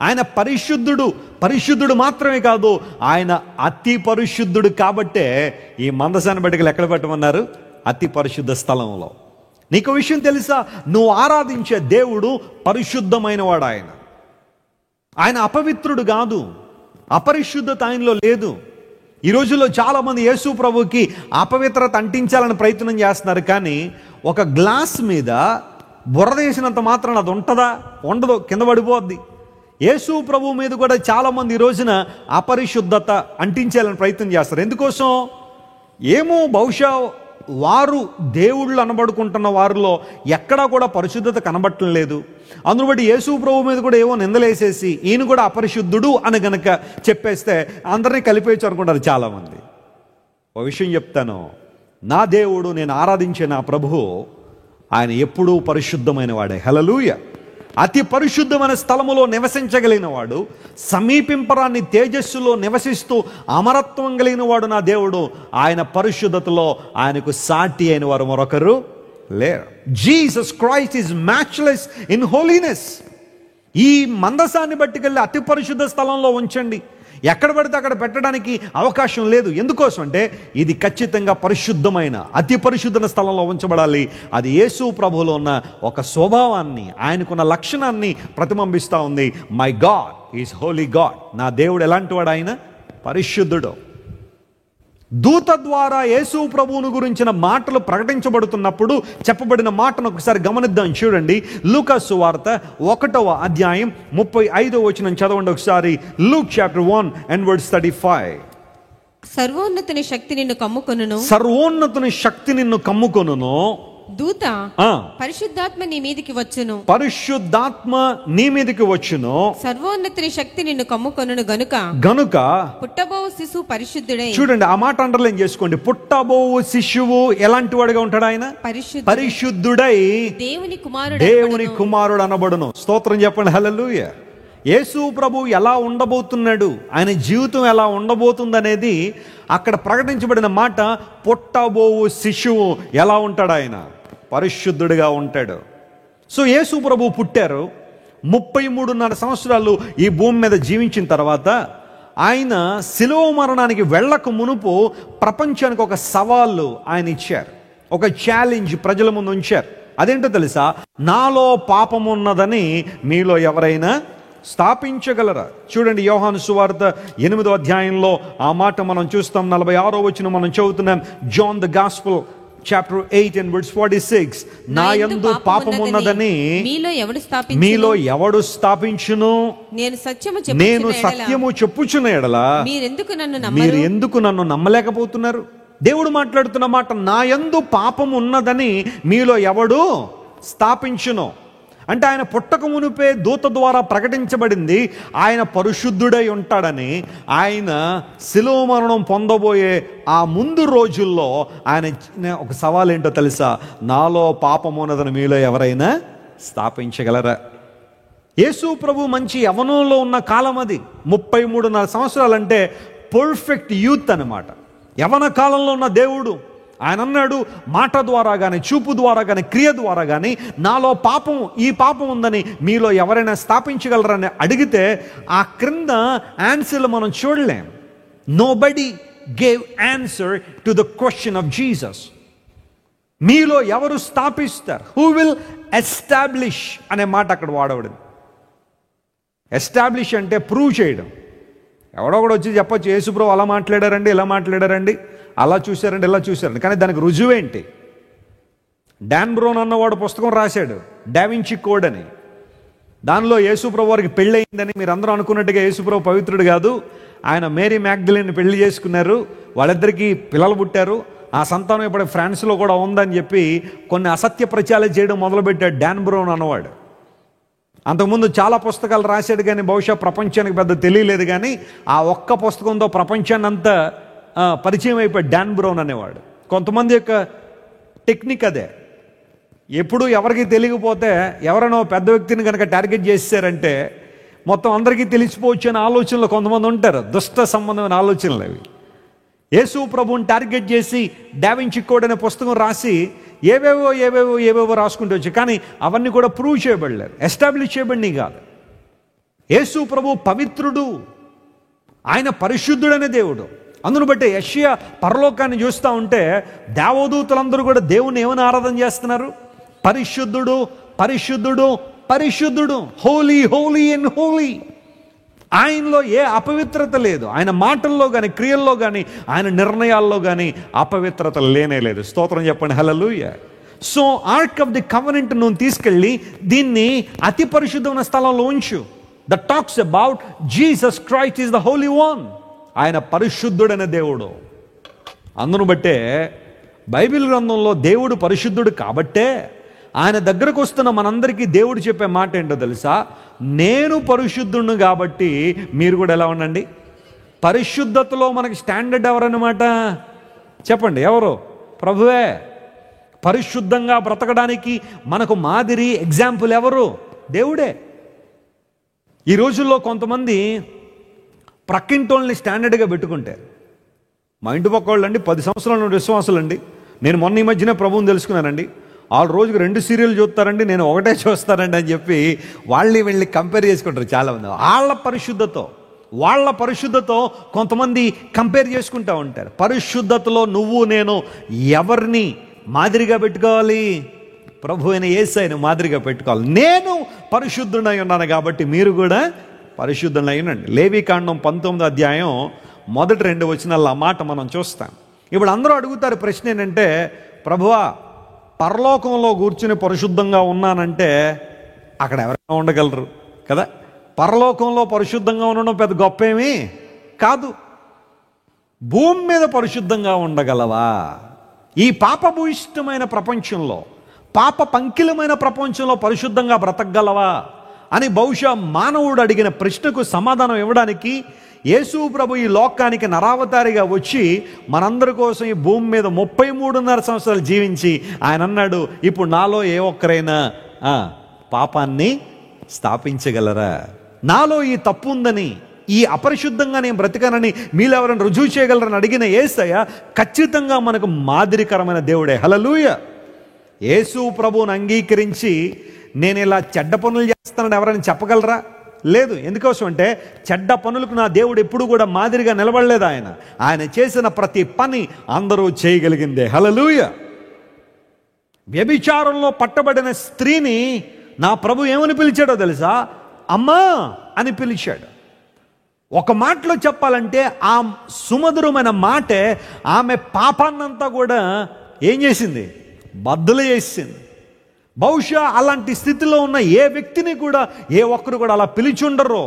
ఆయన పరిశుద్ధుడు మాత్రమే కాదు, ఆయన అతి పరిశుద్ధుడు. కాబట్టే ఈ మందసాన్ని బట్టికలు ఎక్కడ పెట్టమన్నారు? అతి పరిశుద్ధ స్థలంలో. నీకు విషయం తెలుసా? నువ్వు ఆరాధించే దేవుడు పరిశుద్ధమైన వాడు. ఆయన అపవిత్రుడు కాదు, అపరిశుద్ధత ఆయనలో లేదు. ఈ రోజుల్లో చాలామంది యేసు ప్రభుకి అపవిత్రత అంటించాలని ప్రయత్నం చేస్తున్నారు. కానీ ఒక గ్లాస్ మీద బురద వేసినంత మాత్రం అది ఉంటుందా? ఉండదు, కింద పడిపోద్ది. యేసు ప్రభు మీద కూడా చాలామంది ఈ రోజున అపరిశుద్ధత అంటించాలని ప్రయత్నం చేస్తారు. ఎందుకోసం ఏమో, బహుశా వారు దేవుళ్ళు అనబడుకుంటున్న వారిలో ఎక్కడా కూడా పరిశుద్ధత కనబట్టం లేదు. అందును బట్టి యేసు ప్రభు మీద కూడా ఏవో నిందలేసేసి ఈయన కూడా అపరిశుద్ధుడు అని గనక చెప్పేస్తే అందరినీ కలిపేయచ్చు అనుకుంటారు చాలామంది. ఒక విషయం చెప్తాను, నా దేవుడు, నేను ఆరాధించే నా ప్రభువు, ఆయన ఎప్పుడూ పరిశుద్ధమైన వాడే. హల్లెలూయా. అతి పరిశుద్ధమైన స్థలములో నివసించగలిగిన వాడు, సమీపింపరాన్ని తేజస్సులో నివసిస్తూ అమరత్వం కలిగిన వాడు నా దేవుడు. ఆయన పరిశుద్ధతలో ఆయనకు సాటి అయిన వారు మరొకరు లేరు. Jesus Christ is matchless in holiness. ఈ మందసాన్ని బట్టికెళ్ళి అతి పరిశుద్ధ స్థలంలో ఉంచండి. ఎక్కడ పడితే అక్కడ పెట్టడానికి అవకాశం లేదు. ఎందుకోసం అంటే ఇది ఖచ్చితంగా పరిశుద్ధమైన అతి పరిశుద్ధమైన స్థలంలో ఉంచబడాలి. అది యేసు ప్రభువులో ఉన్న ఒక స్వభావాన్ని, ఆయనకున్న లక్షణాన్ని ప్రతిబింబిస్తూ ఉంది. My God is holy God. నా దేవుడు ఎలాంటి వాడు? ఆయన పరిశుద్ధుడు. దూత ద్వారా యేసు ప్రభువును గురించిన మాటలు ప్రకటించబడుతున్నప్పుడు చెప్పబడిన మాటను ఒకసారి గమనిద్దాం. చూడండి, లూకా సువార్త 1వ అధ్యాయం 35వ వచనం చదవండి ఒకసారి. Luke chapter 1 and verse 35. సర్వోన్నతుని శక్తి నిన్ను కమ్ముకొనును. సర్వోన్నతుని శక్తి నిన్ను కమ్ముకొనును. దూత పరిశుద్ధాత్మ నీ మీదికి వచ్చును. పరిశుద్ధాత్మ నీ మీదికి వచ్చును. సర్వోన్నతుని శక్తి నిన్ను కమ్ముకొనును గనుక పుట్టబోవు శిశువు పరిశుద్ధుడై. చూడండి, ఆ మాట అండర్లైన్ చేసుకోండి. పుట్టబోవు శిశువు ఎలాంటి వాడుగా ఉంటాడు? ఆయన పరిశుద్ధుడై దేవుని కుమారుడు అనబడును. స్తోత్రం చెప్పండి. హల్లెలూయా. యేసు ప్రభు ఎలా ఉండబోతున్నాడు, ఆయన జీవితం ఎలా ఉండబోతుంది అనేది అక్కడ ప్రకటించబడిన మాట. పుట్టబోవు శిశువు ఎలా ఉంటాడు? ఆయన పరిశుద్ధుడిగా ఉంటాడు. సో యేసు ప్రభు పుట్టారు. 33.5 సంవత్సరాలు ఈ భూమి మీద జీవించిన తర్వాత ఆయన శిలువ మరణానికి వెళ్ళక మునుపు ప్రపంచానికి ఒక సవాళ్ళు ఆయన ఇచ్చారు. ఒక ఛాలెంజ్ ప్రజల ముందు ఉంచారు. అదేంటో తెలుసా? నాలో పాపం ఉన్నదని మీలో ఎవరైనా స్థాపించగలరా? చూడండి, యోహాను సువార్త 8వ అధ్యాయంలో ఆ మాట మనం చూస్తాం. 46వ వచనం మనం చదువుతున్నాం. John the gospel chapter 8 and verse 46. నా యందు పాపం ఉన్నదని మీలో ఎవడు స్థాపించును? నేను సత్యము చెప్పుచున్న ఎడల మీరు ఎందుకు నన్ను నమ్మలేకపోతున్నారు? దేవుడు మాట్లాడుతున్న మాట, నా యందు పాపం ఉన్నదని మీలో ఎవడు స్థాపించును. అంటే ఆయన పుట్టక మునిపే దూత ద్వారా ప్రకటించబడింది ఆయన పరిశుద్ధుడై ఉంటాడని. ఆయన శిలువ మరణం పొందబోయే ఆ ముందు రోజుల్లో ఆయన ఒక సవాల్ ఏంటో తెలుసా? నాలో పాపం ఉన్నదని మీలో ఎవరైనా స్థాపించగలరా? యేసు ప్రభు మంచి యవ్వనంలో ఉన్న కాలం అది. 33.5 సంవత్సరాలంటే పర్ఫెక్ట్ యూత్ అన్నమాట. యవ్వన కాలంలో ఉన్న దేవుడు ఆయన అన్నాడు, మాట ద్వారా కానీ, చూపు ద్వారా కానీ, క్రియ ద్వారా కానీ నాలో పాపం, ఈ పాపం ఉందని మీలో ఎవరైనా స్థాపించగలరని అడిగితే ఆ క్రింద ఆన్సర్లు మనం చూడలేం. Nobody gave answer to the question of Jesus. మీలో ఎవరు స్థాపిస్తారు? హూ విల్ ఎస్టాబ్లిష్ అనే మాట అక్కడ వాడబడింది. ఎస్టాబ్లిష్ అంటే ప్రూవ్ చేయడం. ఎవడో కూడా వచ్చి చెప్పచ్చు, యేసుప్రభు అలా మాట్లాడారండి, ఇలా మాట్లాడారండి, అలా చూశారండి, ఇలా చూశారండి. కానీ దానికి రుజువేంటి? డాన్ బ్రౌన్ అన్నవాడు పుస్తకం రాశాడు, డావించి కోడ్ అని. దానిలో యేసుప్రభు వారికి పెళ్ళయిందని మీరు అందరూ అనుకున్నట్టుగా యేసుప్రభు పవిత్రుడు కాదు. ఆయన మేరీ మ్యాగ్డలిన్ పెళ్లి చేసుకున్నారు, వాళ్ళిద్దరికీ పిల్లలు పుట్టారు, ఆ సంతానం ఇప్పుడు ఫ్రాన్స్లో కూడా ఉందని చెప్పి కొన్ని అసత్య ప్రచారాలు చేయడం మొదలుపెట్టాడు డాన్ బ్రౌన్ అన్నవాడు. అంతకుముందు చాలా పుస్తకాలు రాశాడు, కానీ బహుశా ప్రపంచానికి పెద్ద తెలియలేదు. కానీ ఆ ఒక్క పుస్తకంతో ప్రపంచాన్ని అంతా పరిచయం అయిపోయాడు డాన్ బ్రౌన్ అనేవాడు. కొంతమంది యొక్క టెక్నిక్ అదే. ఎప్పుడు ఎవరికి తెలియకపోతే ఎవరైనా పెద్ద వ్యక్తిని కనుక టార్గెట్ చేశారంటే మొత్తం అందరికీ తెలిసిపోవచ్చు అనే ఆలోచనలు కొంతమంది ఉంటారు. దుష్ట సంబంధమైన ఆలోచనలు అవి. యేసు ప్రభువుని టార్గెట్ చేసి డావించి కోడ్ అనే పుస్తకం రాసి ఏవేవో రాసుకుంటూ వచ్చి, కానీ అవన్నీ కూడా ప్రూవ్ చేయబడలేరు, ఎస్టాబ్లిష్ చేయబడినవి కాదు. యేసు ప్రభు పవిత్రుడు, ఆయన పరిశుద్ధుడనే దేవుడు. అందును బట్టి యెషయా పరలోకాన్ని చూస్తూ ఉంటే దేవదూతలందరూ కూడా దేవుని ఏమని ఆరాధన చేస్తున్నారు? పరిశుద్ధుడు, పరిశుద్ధుడు, పరిశుద్ధుడు, హోలీ, హోలీ అండ్ హోలీ. ఆయనలో ఏ అపవిత్రత లేదు. ఆయన మాటల్లో కానీ, క్రియల్లో కానీ, ఆయన నిర్ణయాల్లో కానీ అపవిత్రత లేనే లేదు. స్తోత్రం చెప్పండి, hallelujah. So ark of the covenant నువ్వు తీసుకెళ్ళి దీన్ని అతి పరిశుద్ధమైన స్థలంలో ఉంచు. The talks about Jesus Christ is the holy one. ఆయన పరిశుద్ధుడైన దేవుడు. అందును బట్టే బైబిల్ గ్రంథంలో దేవుడు పరిశుద్ధుడు కాబట్టే ఆయన దగ్గరకు వస్తున్న మనందరికీ దేవుడు చెప్పే మాట ఏంటో తెలుసా? నేను పరిశుద్ధుడు కాబట్టి మీరు కూడా ఎలా ఉండండి. పరిశుద్ధతలో మనకి స్టాండర్డ్ ఎవరన్నమాట? చెప్పండి, ఎవరు? ప్రభువే. పరిశుద్ధంగా బ్రతకడానికి మనకు మాదిరి, ఎగ్జాంపుల్ ఎవరు? దేవుడే. ఈ రోజుల్లో కొంతమంది ప్రక్కింటోళ్ళని స్టాండర్డ్గా పెట్టుకుంటారు. మా ఇంటి పక్క వాళ్ళండి 10 సంవత్సరాల నుండి విశ్వాసులండి. నేను మొన్న ఈ మధ్యనే ప్రభువుని తెలుసుకున్నానండి. వాళ్ళు రోజుకి 2 సీరియల్ చూస్తారండి, నేను ఒకటే చూస్తానండి అని చెప్పి వాళ్ళని వెళ్ళి కంపేర్ చేసుకుంటారు చాలామంది. వాళ్ళ పరిశుద్ధతో కొంతమంది కంపేర్ చేసుకుంటూ ఉంటారు. పరిశుద్ధతలో నువ్వు నేను ఎవరిని మాదిరిగా పెట్టుకోవాలి? ప్రభు అయిన యేసయ్యను మాదిరిగా పెట్టుకోవాలి. నేను పరిశుద్ధుడై ఉన్నాను కాబట్టి మీరు కూడా పరిశుద్ధులై ఉండండి. లేవీకాండం 19వ అధ్యాయం మొదటి 2 వచనాల ఆ మాట మనం చూస్తాం. ఇప్పుడు అందరూ అడుగుతారు ప్రశ్న ఏంటంటే, ప్రభువా పరలోకంలో కూర్చుని పరిశుద్ధంగా ఉన్నానంటే అక్కడ ఎవరైనా ఉండగలరు కదా? పరలోకంలో పరిశుద్ధంగా ఉండడం పెద్ద గొప్ప ఏమీ కాదు. భూమి మీద పరిశుద్ధంగా ఉండగలవా? ఈ పాపభూయిష్టమైన ప్రపంచంలో, పాప పంకిలమైన ప్రపంచంలో పరిశుద్ధంగా బ్రతకగలవా అని బహుశా మానవుడు అడిగిన ప్రశ్నకు సమాధానం ఇవ్వడానికి యేసు ప్రభు ఈ లోకానికి నరావతారిగా వచ్చి మనందరి కోసం ఈ భూమి మీద 33.5 సంవత్సరాలు జీవించి ఆయన అన్నాడు, ఇప్పుడు నాలో ఏ ఒక్కరైనా పాపాన్ని స్థాపించగలరా? నాలో ఈ తప్పు ఉందని, ఈ అపరిశుద్ధంగా నేను బ్రతికానని మీలో ఎవరైనా రుజువు చేయగలరని అడిగిన యేసయ్య ఖచ్చితంగా మనకు మాదిరికరమైన దేవుడే. హల్లెలూయా. యేసు ప్రభువుని అంగీకరించి నేను ఇలా చెడ్డ పనులు చేస్తానని ఎవరైనా చెప్పగలరా? లేదు. ఎందుకోసం అంటే చెడ్డ పనులకు నా దేవుడు ఎప్పుడు కూడా మాదిరిగా నిలబడలేదు. ఆయన చేసిన ప్రతి పని అందరూ చేయగలిగిందే. హల్లెలూయా. వ్యభిచారంలో పట్టబడిన స్త్రీని నా ప్రభు ఏమని పిలిచాడో తెలుసా? అమ్మా అని పిలిచాడు. ఒక మాటలో చెప్పాలంటే ఆ సుమధురమైన మాటే ఆమె పాపాన్నంతా కూడా ఏం చేసింది? బద్దలు చేసింది. బహుశా అలాంటి స్థితిలో ఉన్న ఏ వ్యక్తిని కూడా ఏ ఒక్కరు కూడా అలా పిలిచుండరు.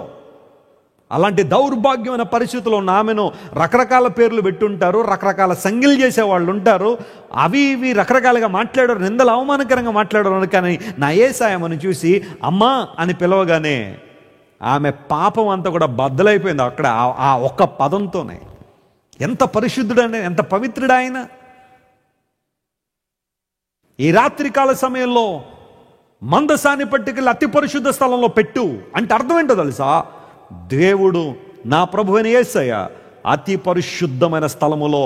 అలాంటి దౌర్భాగ్యమైన పరిస్థితుల్లో ఉన్న ఆమెను రకరకాల పేర్లు పెట్టుంటారు, రకరకాల సంగిలు చేసేవాళ్ళు ఉంటారు, అవి ఇవి రకరకాలుగా మాట్లాడారు, నిందలు అవమానకరంగా మాట్లాడారు. కానీ నా యేసయ్యను చూసి అమ్మా అని పిలవగానే ఆమె పాపం అంతా కూడా బద్దలైపోయింది అక్కడ ఆ ఒక్క పదంతోనే. ఎంత పరిశుద్ధుడనే, ఎంత పవిత్రుడు ఆయన. ఈ రాత్రికాల సమయంలో మందసాన్ని పట్టుకెళ్ళి అతి పరిశుద్ధ స్థలంలో పెట్టు అంటే అర్థం ఏంటో తెలుసా? దేవుడు నా ప్రభువైన యేసయ్య అతి పరిశుద్ధమైన స్థలములో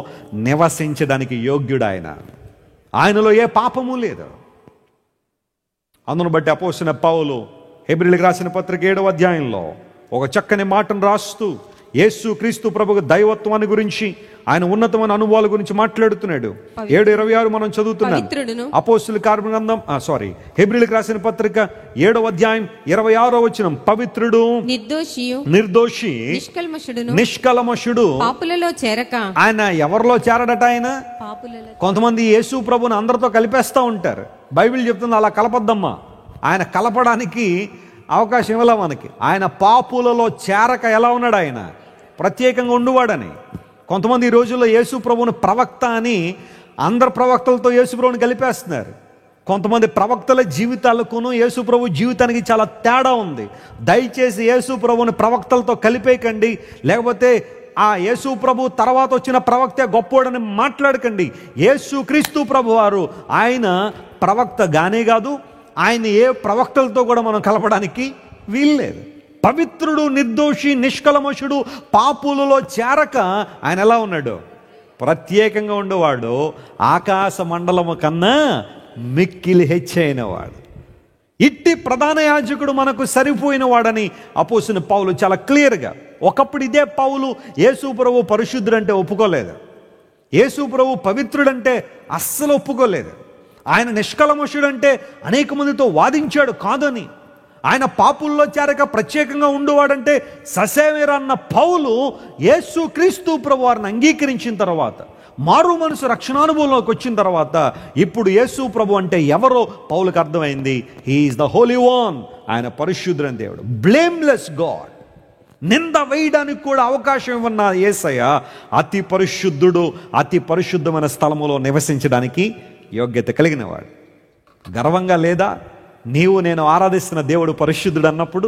నివసించడానికి యోగ్యుడు. ఆయనలో ఏ పాపము లేదు. అందును బట్టి అపోస్తలుడైన పౌలు హెబ్రీయులకు రాసిన పత్రిక 7వ అధ్యాయంలో ఒక చక్కని మాటను రాస్తూ యేసు క్రీస్తు ప్రభువు దైవత్వాన్ని గురించి, ఆయన ఉన్నతమైన అనుభవాల గురించి మాట్లాడుతున్నాడు. 7:26 మనం చదువుతున్నాం. అపోస్తలుల కార్య గ్రంథం హెబ్రీయులకు రాసిన పత్రిక 7వ అధ్యాయం 26వ వచనం. పవిత్రుడు, నిర్దోషి, నిష్కల్మషుడు, పాపులలో చేరక. ఆయన ఎవరిలో చేరడట? ఆయన కొంతమంది యేసు ప్రభువుని అందరితో కలిపేస్తూ ఉంటారు. బైబిల్ చెప్తుంది అలా కలపద్దమ్మా. ఆయన కలపడానికి అవకాశం ఇవ్వలే మనకి. ఆయన పాపులలో చేరక ఎలా ఉన్నాడు? ఆయన ప్రత్యేకంగా ఉండువాడని. కొంతమంది ఈ రోజుల్లో యేసు ప్రభువుని ప్రవక్త అని అందరు ప్రవక్తలతో యేసు ప్రభువుని కలిపేస్తున్నారు. కొంతమంది ప్రవక్తల జీవితాలకును యేసు ప్రభు జీవితానికి చాలా తేడా ఉంది. దయచేసి యేసు ప్రభువుని ప్రవక్తలతో కలిపేయకండి, లేకపోతే ఆ యేసు ప్రభు తర్వాత వచ్చిన ప్రవక్త గొప్పోడని మాట్లాడకండి. యేసు క్రీస్తు ప్రభు వారు ఆయన ప్రవక్త గానే కాదు, ఆయన ఏ ప్రవక్తలతో కూడా మనం కలపడానికి వీల్లేదు. పవిత్రుడు, నిర్దోషి, నిష్కల్మషుడు, పాపులలో చేరక ఆయన ఎలా ఉన్నాడు? ప్రత్యేకంగా ఉండేవాడు. ఆకాశ మండలము కన్నా మిక్కిలి హెచ్చైన వాడు. ఇట్టి ప్రధాన యాజకుడు మనకు సరిపోయిన వాడని అపోస్తలుడైన పౌలు చాలా క్లియర్గా. ఒకప్పుడు ఇదే పౌలు యేసు ప్రభు పరిశుద్ధుడంటే ఒప్పుకోలేదు, యేసు ప్రభు పవిత్రుడంటే అస్సలు ఒప్పుకోలేదు, ఆయన నిష్కల్మషుడంటే అనేక మందితో వాదించాడు కాదని, ఆయన పాపుల్లో చేరక ప్రత్యేకంగా ఉండేవాడంటే ససేమిరన్న పౌలు యేసు క్రీస్తు ప్రభు వారిని అంగీకరించిన తర్వాత, మారు మనసు రక్షణానుభవంలోకి వచ్చిన తర్వాత ఇప్పుడు యేసు ప్రభు అంటే ఎవరో పౌలుకు అర్థమైంది. హీఈస్ ద హోలీ వన్, ఆయన పరిశుద్ధుడైన దేవుడు, బ్లేమ్లెస్ గాడ్. నింద వేయడానికి కూడా అవకాశం ఇవ్వన్న యేసయ్య అతి పరిశుద్ధుడు, అతి పరిశుద్ధమైన స్థలములో నివసించడానికి యోగ్యత కలిగిన వాడు. గర్వంగా లేదా నీవు నేను ఆరాధిస్తున్న దేవుడు పరిశుద్ధుడు అన్నప్పుడు?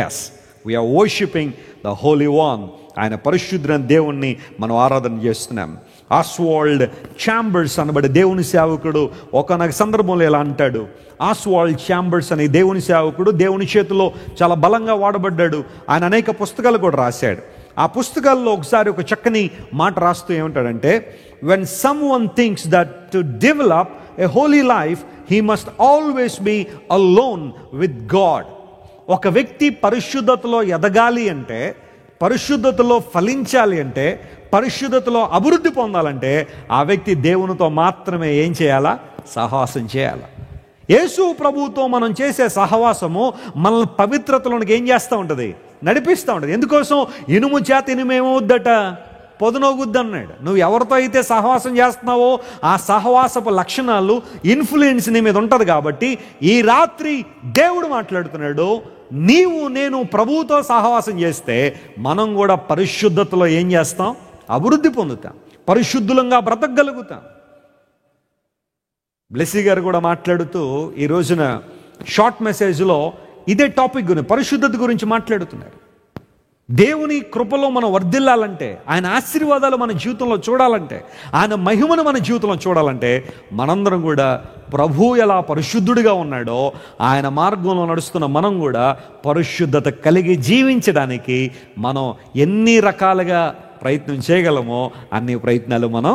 Yes, we are worshipping the holy one. ఆయన పరిశుద్ధుడైన దేవుణ్ణి మనం ఆరాధన చేస్తున్నాం. ఆస్వాల్డ్ ఛాంబర్స్ అనబడే దేవుని సేవకుడు ఒకనొక సందర్భంలో ఇలా అంటాడు. ఆస్వాల్డ్ ఛాంబర్స్ అనే దేవుని సేవకుడు దేవుని చేతిలో చాలా బలంగా వాడబడ్డాడు. ఆయన అనేక పుస్తకాలు కూడా రాశాడు. ఆ పుస్తకాల్లో ఒకసారి ఒక చక్కని మాట రాస్తూ ఏమంటాడంటే, when someone thinks that to develop a holy life he must always be alone with God. ఒక వ్యక్తి పరిశుద్ధతలో ఎదగాలి అంటే, పరిశుద్ధతలో ఫలించాలి అంటే, పరిశుద్ధతలో అభివృద్ధి పొందాలంటే ఆ వ్యక్తి దేవునితో మాత్రమే ఏం చేయాలా? సహవాసం చేయాలి. యేసు ప్రభువుతో మనం చేసే సహవాసము మనల్ని పవిత్రతలోనికి ఏం చేస్తూ ఉంటుంది? నడిపిస్తూ ఉంటుంది. ఎందుకోసం? ఇనుము చేత ఇనుము ఏమవుద్దట? పొదనోగుద్ది అన్నాడు. నువ్వు ఎవరితో అయితే సహవాసం చేస్తున్నావో ఆ సహవాసపు లక్షణాలు, ఇన్ఫ్లుయెన్స్ నీ మీద ఉంటుంది. కాబట్టి ఈ రాత్రి దేవుడు మాట్లాడుతున్నాడు, నీవు నేను ప్రభువుతో సహవాసం చేస్తే మనం కూడా పరిశుద్ధతలో ఏం చేస్తాం? అభివృద్ధి పొందుతాం, పరిశుద్ధులంగా బ్రతకగలుగుతాం. బ్లెస్సీ గారు కూడా మాట్లాడుతూ ఈ రోజున షార్ట్ మెసేజ్లో ఇదే టాపిక్ గురించి, పరిశుద్ధత గురించి మాట్లాడుతున్నారు. దేవుని కృపలో మనం వర్ధిల్లాలంటే, ఆయన ఆశీర్వాదాలు మన జీవితంలో చూడాలంటే, ఆయన మహిమను మన జీవితంలో చూడాలంటే మనందరం కూడా ప్రభు ఎలా పరిశుద్ధుడిగా ఉన్నాడో ఆయన మార్గంలో నడుస్తున్న మనం కూడా పరిశుద్ధత కలిగి జీవించడానికి మనం ఎన్ని రకాలుగా ప్రయత్నం చేయగలమో అన్ని ప్రయత్నాలు మనం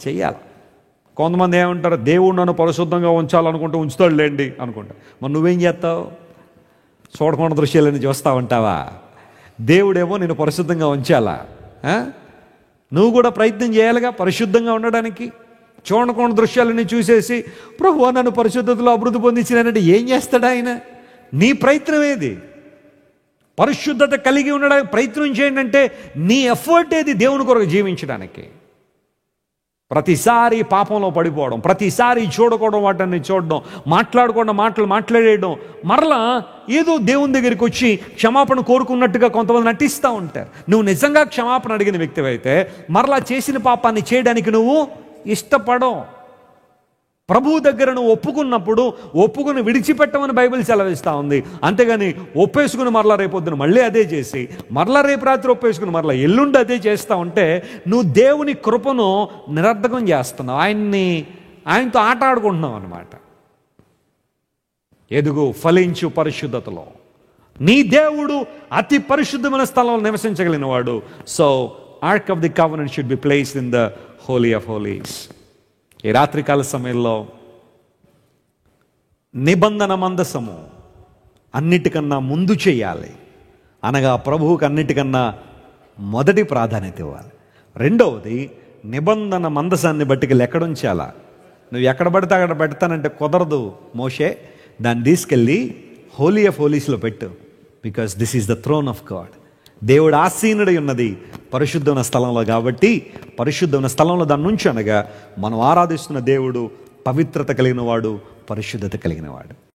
చేయాలి. కొంతమంది ఏమంటారు, దేవుడు నన్ను పరిశుద్ధంగా ఉంచాలనుకుంటే ఉంచుతాడు లేండి అనుకుంటా. మరి నువ్వేం చేస్తావు? చూడకుండా దృశ్యాలని చూస్తూ ఉంటావా? దేవుడేమో నేను పరిశుద్ధంగా ఉంచాలా? నువ్వు కూడా ప్రయత్నం చేయాలిగా పరిశుద్ధంగా ఉండడానికి. చూడకుండా దృశ్యాలని చూసేసి ప్రభువా నన్ను పరిశుద్ధతలో అభివృద్ధి పొందించినంటే ఏం చేస్తాడు ఆయన? నీ ప్రయత్నం ఏది? పరిశుద్ధత కలిగి ఉండడానికి ప్రయత్నం చేయండి అంటే నీ ఎఫర్ట్ ఏది దేవుని కొరకు జీవించడానికి? ప్రతిసారి పాపంలో పడిపోవడం, ప్రతిసారి చూడకూడడం, వాటిని చూడడం, మాట్లాడకుండా మాట్లాడేయడం, మరలా ఏదో దేవుని దగ్గరికి వచ్చి క్షమాపణ కోరుకున్నట్టుగా కొంతమంది నటిస్తూ ఉంటారు. నువ్వు నిజంగా క్షమాపణ అడిగిన వ్యక్తివైతే మరలా చేసిన పాపాన్ని చేయడానికి నువ్వు ఇష్టపడవు. ప్రభువు దగ్గర నువ్వు ఒప్పుకున్నప్పుడు ఒప్పుకుని విడిచిపెట్టమని బైబిల్ సెలవిస్తూ ఉంది. అంతేగాని ఒప్పేసుకుని మరలా రేపొద్దున మళ్ళీ అదే చేసి, మరలా రేపు రాత్రి ఒప్పేసుకుని మరలా ఎల్లుండి అదే చేస్తూ ఉంటే నువ్వు దేవుని కృపను నిరర్ధకం చేస్తున్నావు, ఆయనతో ఆట ఆడుకుంటున్నావు అన్నమాట. ఎదుగు, ఫలించు పరిశుద్ధతలో. నీ దేవుడు అతి పరిశుద్ధమైన స్థలంలో నివసించగలిగిన వాడు. So ark of the covenant should be placed in the holy of holies. ఈ రాత్రికాల సమయంలో నిబంధన మందసము అన్నిటికన్నా ముందు చేయాలి, అనగా ప్రభువుకి అన్నిటికన్నా మొదటి ప్రాధాన్యత ఇవ్వాలి. రెండవది, నిబంధన మందసాన్ని బట్టి ఎక్కడుంచాలా? నువ్వు ఎక్కడ పడితే అక్కడ పెడతానంటే కుదరదు మోషే. దాన్ని తీసుకెళ్ళి హోలీ ఆఫ్ హోలీస్లో పెట్టు. Because this is the throne of God. దేవుడు ఆసీనుడై ఉన్నది పరిశుద్ధమైన స్థలంలో. కాబట్టి పరిశుద్ధమైన స్థలంలో దాని నుంచి అనగా మనం ఆరాధిస్తున్న దేవుడు పవిత్రత కలిగిన వాడు, పరిశుద్ధత కలిగిన వాడు.